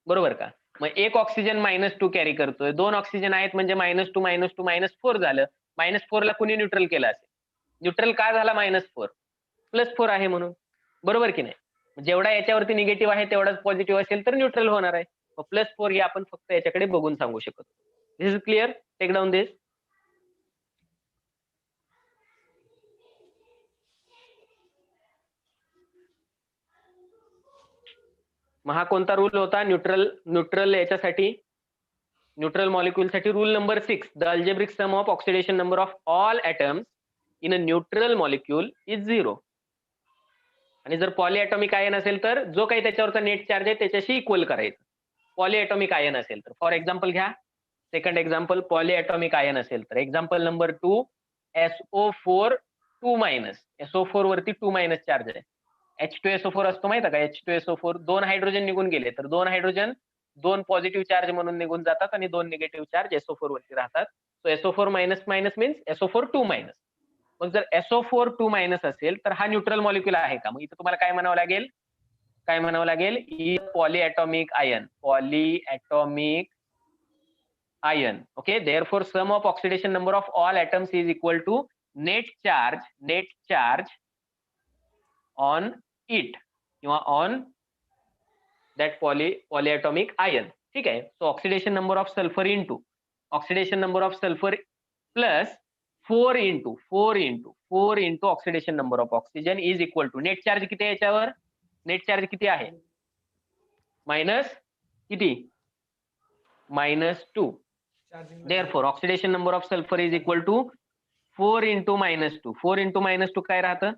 बरोबर का. मग एक ऑक्सिजन -2 कॅरी करतोय, 2 ऑक्सिजन आहेत म्हणजे -2 -4 झालं. -4 ला कुणी न्यूट्रल केलं असेल, न्यूट्रल का झाला -4, +4 आहे म्हणून, बरोबर की नाही. जेवढा याच्यावरती निगेटिव्ह आहे तेवढाच पॉझिटिव्ह असेल तर न्यूट्रल होणार आहे. +4 हे आपण फक्त याच्याकडे बघून सांगू शकतो. This is clear, take down this. मग हा कोणता रूल होता, न्यूट्रल याच्यासाठी, न्यूट्रल मॉलिक्यूल साठी rule number 6, the algebraic sum of oxidation number of all atoms in a neutral molecule is 0. आणि जर पॉलीएटॉमिक आयन असेल तर जो काही त्याच्यावरचा नेट चार्ज आहे त्याच्याशी इक्वल करायचं. पॉलीएटॉमिक आयन असेल तर, फॉर एक्झाम्पल घ्या, सेकंड एक्झाम्पल, पॉलीएटॉमिक आयन असेल तर एक्झाम्पल नंबर 2 SO4 2- SO4 वरती 2- चार्ज आहे. H2SO4 असतो माहिती का, H2SO4 2 हायड्रोजन निघून गेले तर 2 हायड्रोजन 2 पॉझिटिव्ह चार्ज म्हणून निघून जातात आणि 2 निगेटिव्ह चार्ज SO4 वरती राहतात. So SO4 - means SO4 2-. मग जर SO4 2- असेल तर हा न्यूट्रल मॉलिक्यूल आहे का, मग इथं तुम्हाला काय म्हणावं लागेल, ई polyatomic ion. Okay, therefore sum of oxidation number of all atoms is equal to net charge on it किंवा ऑन दॅट पॉलीएटॉमिक आयन. ठीक आहे. So oxidation number of sulphur into oxidation number of sulphur plus 4 into oxidation number of oxygen is equal to net charge किती आहे याच्यावर, net charge किती आहे, -2. Therefore oxidation number of sulphur is equal to 4 into -2. 4 into -2 काय राहतं,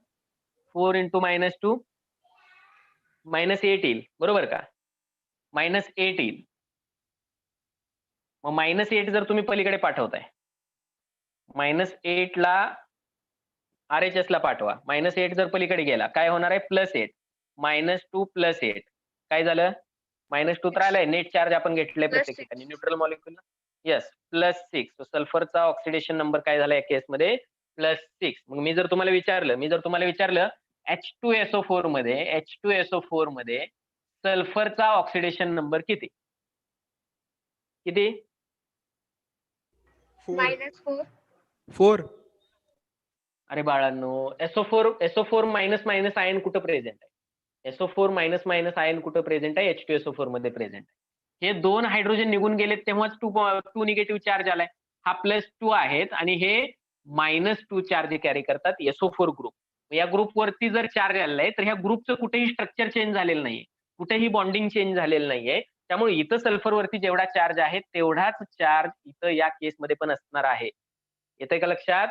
4 into -2 -8 येईल, बरोबर का, -8 येईल. मग -8 जर तुम्ही पलीकडे पाठवताय, -8 ला RHS ला पाठवा, -8 जर पलीकडे गेला काय होणार आहे, +8, -2 +8 काय झालं, -2 तर आलाय, नेट चार्ज आपण घेतलाय प्रत्येक ठिकाणी न्यूट्रल मॉलिक्यूल, येस, +6. सो सल्फरचा ऑक्सिडेशन नंबर काय झाला या केसमध्ये, +6. मग मी जर तुम्हाला विचारलं H2SO4 मध्ये सल्फरचा ऑक्सिडेशन नंबर किती, -4. अरे बाळांनो, SO4 मायनस आयन कुठं प्रेझेंट आहे, SO4 आयन कुठं प्रेझेंट आहे, H2SO4 मध्ये प्रेझेंट आहे. हे 2 हायड्रोजन निघून गेले तेव्हाच 2 निगेटिव्ह चार्ज आलाय, हा +2 आहेत आणि हे -2 चार्ज कॅरी करतात SO4 ग्रुप. या ग्रुप वरती जर चार्ज आलाय तर ह्या ग्रुपचं कुठेही स्ट्रक्चर चेंज झालेलं नाहीये, कुठेही बॉन्डिंग चेंज झालेलं नाहीये. त्यामुळे इथं सल्फर वरती जेवढा चार्ज आहे तेवढाच चार्ज इथं या केसमध्ये पण असणार आहे. येतंय का लक्षात,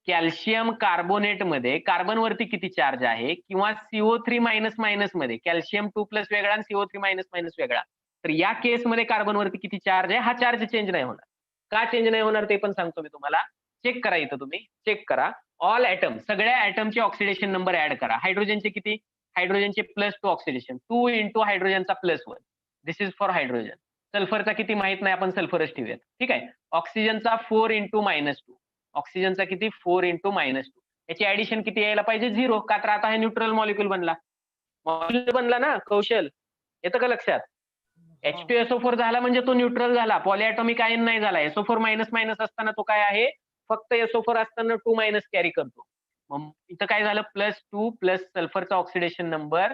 कॅल्शियम कार्बोनेट मध्ये कार्बन वरती किती चार्ज आहे, किंवा CO3 मायनस मायनस मध्ये कॅल्शियम 2+ वेगळा आणि CO3 मायनस मायनस वेगळा, तर या केसमध्ये कार्बन वरती किती चार्ज आहे, हा चार्ज चेंज नाही होणार. का चेंज नाही होणार ते पण सांगतो मी तुम्हाला. चेक करा इथं, तुम्ही चेक करा. ऑल ऍटम, सगळ्या ऍटमचे ऑक्सिडेशन नंबर ऍड करा. हायड्रोजनचे किती, हायड्रोजनचे +2 ऑक्सिडेशन, 2 इंटू हायड्रोजनचा +1, दिस इज फॉर हायड्रोजन. सल्फरचा किती माहित नाही, आपण सल्फरच ठेवूयात. ठीक आहे. ऑक्सिजनचा 4 इंटू -2, ऑक्सिजनचा किती 4 इंटू -2. याची ऍडिशन किती यायला पाहिजे, 0, का तर आता हे न्यूट्रल मॉलिक्यूल बनला. मॉलिक्यूल बनला ना कौशल, येतं का लक्षात? H2SO4 झाला म्हणजे तो न्यूट्रल झाला, पॉलिएटॉमिक आयन नाही झाला. SO4 मायनस मायनस असताना तो काय आहे, फक्त SO4 असताना 2 मायनस कॅरी करतो. मग इथं काय झालं, +2 प्लस सल्फरचा ऑक्सिडेशन नंबर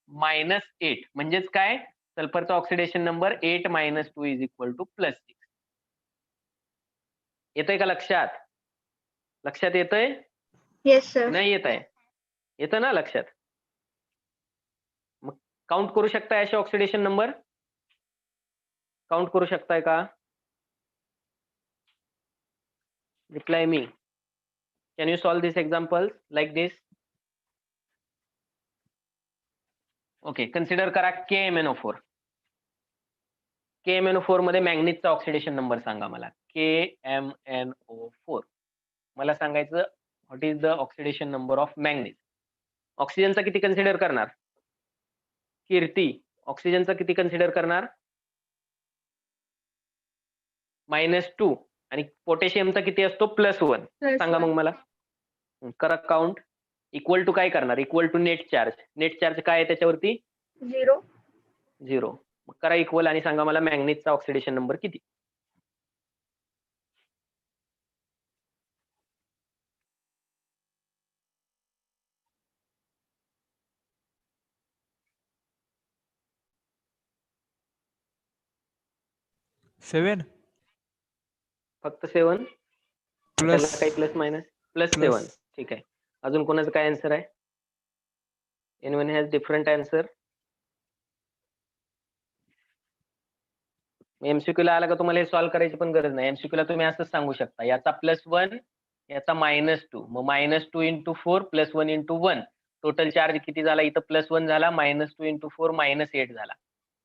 -8, म्हणजेच काय, सल्फरचा oxidation number 8 - 2 is equal to +6. येतंय का लक्षात? लक्षात येतंय? Yes sir. नाही येत आहे? येतं ना लक्षात? मग काउंट करू शकताय असे ऑक्सिडेशन नंबर? काउंट करू शकताय का? Reply me. Can you solve this examples like this? Okay, consider करा KMnO4. KMnO4 मध्ये मॅंगनीजचा ऑक्सिडेशन नंबर सांगा मला. KMnO4 मला सांगायचं, what is the oxidation number of manganese. ऑक्सिजनचा किती कन्सिडर करणार? कीर्ती, ऑक्सिजनचा किती कन्सिडर करणार? -2, आणि पोटॅशियमचा किती असतो, +1. सांगा मग मला. करा काउंट. इक्वल टू काय करणार, equal to net charge. Net charge काय आहे त्याच्यावरती? 0. 0. मग करा इक्वल आणि सांगा मला मॅंगनीजचा ऑक्सिडेशन नंबर किती. सेवन फक्त 7? प्लस काही प्लस मायनस? +7. प्लस ठीक आहे. अजून कोणाचं काय आन्सर आहे? Anyone has different answer? MCQ ला आला का तुम्हाला हे सॉल्व्ह करायची पण गरज नाही. MCQ ला तुम्ही असंच सांगू शकता, याचा +1, याचा -2, मग -2 इंटू 4 +1 इंटू 1, टोटल चार्ज किती झाला, इथं +1 झाला, -2 इंटू 4 -8 झाला.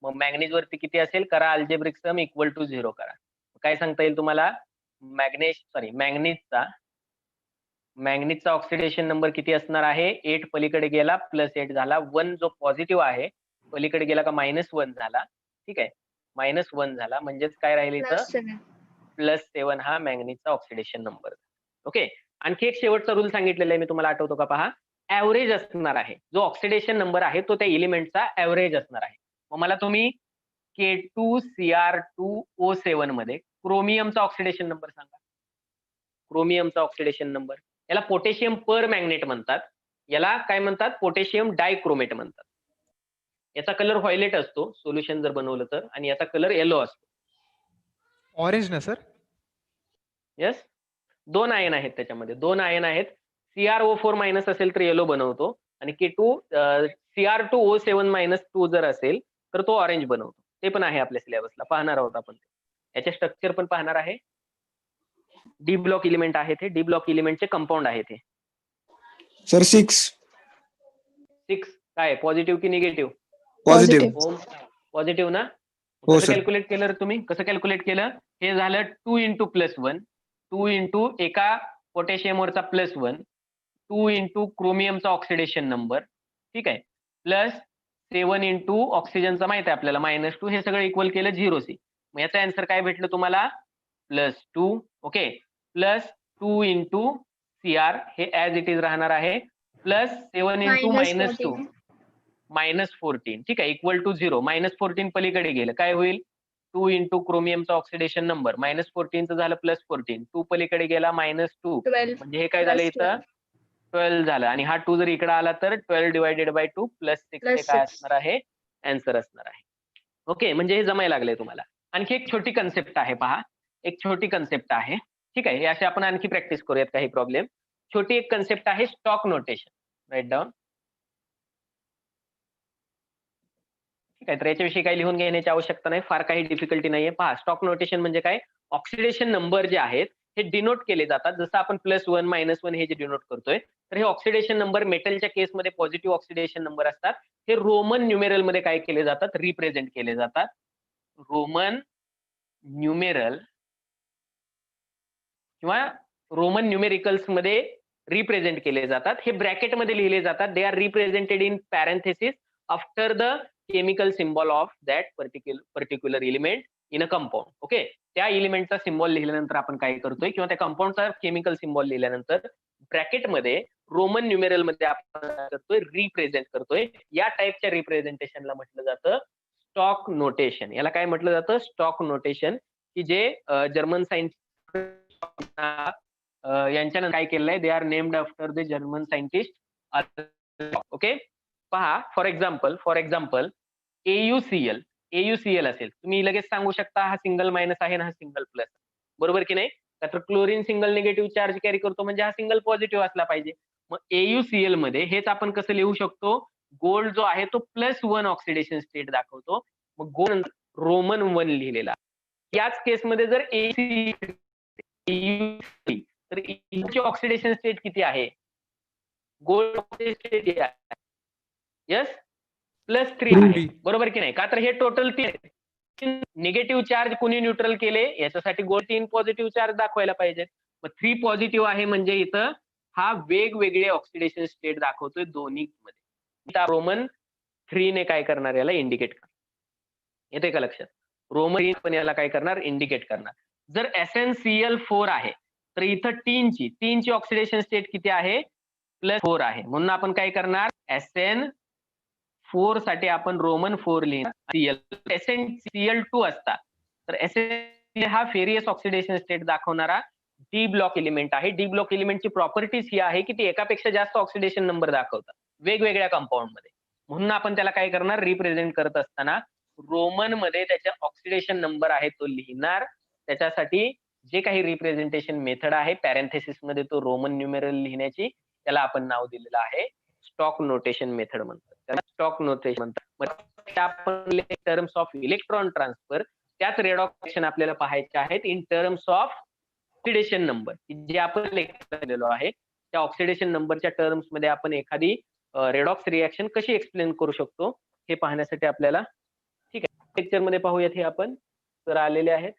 मग मॅंगनीज वरती किती असेल, करा अल्जेब्रिक सम इक्वल टू 0 करा. काय सांगता येईल तुम्हाला, मॅंगनीजचा ऑक्सिडेशन नंबर किती असणार आहे, 8 पलीकडे गेला +8 झाला, 1 जो पॉझिटिव्ह आहे पलीकडे गेला का -1 झाला. ठीक आहे, -1 झाला, म्हणजेच काय राहील इथं, +7. +7 हा मॅंगनीजचा ऑक्सिडेशन नंबर. ओके. आणखी एक शेवटचा रूल सांगितलेला आहे मी, तुम्हाला आठवतो का पहा. ऍव्हरेज असणार आहे, जो ऑक्सिडेशन नंबर आहे तो त्या एलिमेंटचा ऍव्हरेज असणार आहे. मग मला तुम्ही K2Cr2O7 मध्ये क्रोमियमचा ऑक्सिडेशन नंबर सांगा. क्रोमियमचा ऑक्सिडेशन नंबर, याला पोटॅशियम पर मॅग्नेट म्हणतात, याला काय म्हणतात, पोटॅशियम डायक्रोमेट म्हणतात. याचा कलर व्हायलेट असतो सोल्युशन जर बनवलं तर, आणि याचा कलर येलो असतो. ऑरेंज ना सर? यस, 2 आयन आहेत त्याच्यामध्ये, 2 आयन आहेत. CrO4 मायनस असेल तर येलो बनवतो, आणि Cr2O7 -2 जर असेल तर तो ऑरेंज बनवतो. ते पण आहे आपल्या सिलेबसला, पाहणार आहोत आपण. याचे स्ट्रक्चर पण पाहणार आहे. डी ब्लॉक एलिमेंट आहे ते, डी ब्लॉक एलिमेंटचे कंपाऊंड आहे ते. सर 6. 6 काय, पॉझिटिव्ह की निगेटिव्ह? पॉझिटिव्ह. पॉझिटिव्ह ना? हो कसं सर. कॅल्क्युलेट केलं तुम्ही, कसं कॅल्क्युलेट केलं? हे झालं 2 इंटू +1, 2 इंटू एका पोटॅशियमवरचा +1, 2 इंटू क्रोमियमचा ऑक्सिडेशन नंबर, ठीक आहे, +7 इंटू ऑक्सिजनचा माहिती आहे आपल्याला -2, हे सगळं इक्वल केलं 0C. मग याचा आन्सर काय भेटलं तुम्हाला, +2. ओके, +2 इंटू CR हे ऍज इट इज राहणार आहे, +7 इंटू -2 -14. ठीक आहे, इक्वल टू 0. -14 पलीकडे गेलं काय होईल, 2 इंटू क्रोमियमचा ऑक्सिडेशन नंबर, -14 झालं +14, 2 पलीकडे गेला -2, 12. म्हणजे हे काय झालं इथं 12 झालं, आणि हा 2 जर इकडे आला तर 12 डिवायडेड बाय 2 +6 हे काय असणार आहे, आन्सर असणार आहे. ओके, म्हणजे हे जमायला लागले तुम्हाला. आणखी एक छोटी कन्सेप्ट आहे पहा, एक छोटी कन्सेप्ट आहे. ठीक आहे, याशी आपण आणखी प्रॅक्टिस करूयात, काही प्रॉब्लेम. छोटी एक कन्सेप्ट आहे स्टॉक नोटेशन. Right down. ठीक आहे, तर याच्याविषयी काही लिहून घेण्याची आवश्यकता नाही, फार काही डिफिकल्टी नाहीये. पहा, स्टॉक नोटेशन म्हणजे काय, ऑक्सिडेशन नंबर जे आहेत हे डिनोट केले जातात. जसं आपण +1 -1 हे जे डिनोट करतोय, तर हे ऑक्सिडेशन नंबर मेटलच्या केसमध्ये पॉझिटिव्ह ऑक्सिडेशन नंबर असतात. हे रोमन न्यूमेरल मध्ये काय केले जातात, रिप्रेझेंट केले जातात. रोमन न्यूमेरल किंवा रोमन न्यूमेरिकल्स मध्ये रिप्रेझेंट केले जातात. हे ब्रॅकेट मध्ये लिहिले जातात. They are represented in parenthesis after the chemical symbol of that particular element in a compound. Okay, त्या एलिमेंटचा सिम्बॉल लिहिल्यानंतर आपण काय करतोय, किंवा त्या कंपाऊंडचा केमिकल सिम्बॉल लिहिल्यानंतर ब्रॅकेटमध्ये रोमन न्यूमेरल मध्ये आपण काय करतोय, रिप्रेझेंट करतोय. या टाईपच्या रिप्रेझेंटेशनला म्हटलं जातं स्टॉक नोटेशन. याला काय म्हटलं जातं, स्टॉक नोटेशन, की जे जर्मन सायंटिस्ट यांच्यानं काय केलंय, they are named after the German scientist. Okay, पहा फॉर एक्झाम्पल AuCl असेल, तुम्ही लगेच सांगू शकता हा सिंगल मायनस आहे ना हा सिंगल प्लस, बरोबर की नाही. तर chlorine single negative charge carry करतो म्हणजे हा सिंगल पॉझिटिव्ह असला पाहिजे. मग AuCl मध्ये हेच आपण कसं लिहू शकतो, गोल्ड जो आहे तो +1 ऑक्सिडेशन स्टेट दाखवतो. मग गोल्ड रोमन 1 लिहिलेला. याच केसमध्ये जर तर ची ऑक्सिडेशन स्टेट किती आहे, गोल्ड स्टेट यस +3 आहे, बरोबर की नाही. का तर हे टोटल 3 निगेटिव्ह चार्ज कुणी न्यूट्रल केले, याच्यासाठी गोल्ड 3 पॉझिटिव्ह चार्ज दाखवायला पाहिजेत. मग 3 पॉझिटिव्ह आहे म्हणजे इथं हा वेगवेगळे ऑक्सिडेशन स्टेट दाखवतोय दोन्ही मध्ये. इथं रोमन 3 ने काय करणार, याला इंडिकेट करणार. येते का लक्षात, रोमन 3 पण याला काय करणार, इंडिकेट करणार. जर SnCl4 आहे तर इथं 3 ची ऑक्सिडेशन स्टेट किती आहे, +4 आहे. म्हणून आपण काय करणार, SN4 साठी आपण रोमन 4 लिहिणार. SnCl2 असता तर SN हा फेरियस ऑक्सिडेशन स्टेट दाखवणारा डी ब्लॉक एलिमेंट आहे. डी ब्लॉक एलिमेंटची प्रॉपर्टीज ही आहे की ती एकापेक्षा जास्त ऑक्सिडेशन नंबर दाखवतात वेगवेगळ्या कंपाऊंड मध्ये. म्हणून आपण त्याला काय करणार, रिप्रेझेंट करत असताना रोमन मध्ये त्याच्या ऑक्सिडेशन नंबर आहे तो लिहिणार. त्याच्यासाठी जे काही रिप्रेझेंटेशन मेथड आहे पॅरेंथेसिस मध्ये तो रोमन न्यूमेरल लिहिण्याची, त्याला आपण नाव दिलेलं आहे स्टॉक नोटेशन मेथड म्हणतात. त्याला स्टॉक नोटेशन म्हणतात. मग आपण टर्म्स ऑफ इलेक्ट्रॉन ट्रान्सफर, त्याच रेडॉक्स आपल्याला पाहायचे आहेत in terms of oxidation number, जे आपण लेक्चर केलेलो आहे. त्या ऑक्सिडेशन नंबरच्या टर्म्स मध्ये आपण एखादी रेडॉक्स रिएक्शन कशी एक्सप्लेन करू शकतो हे पाहण्यासाठी आपल्याला, ठीक आहे, लेक्चर मध्ये पाहूयात हे आपण. तर आलेले आहेत.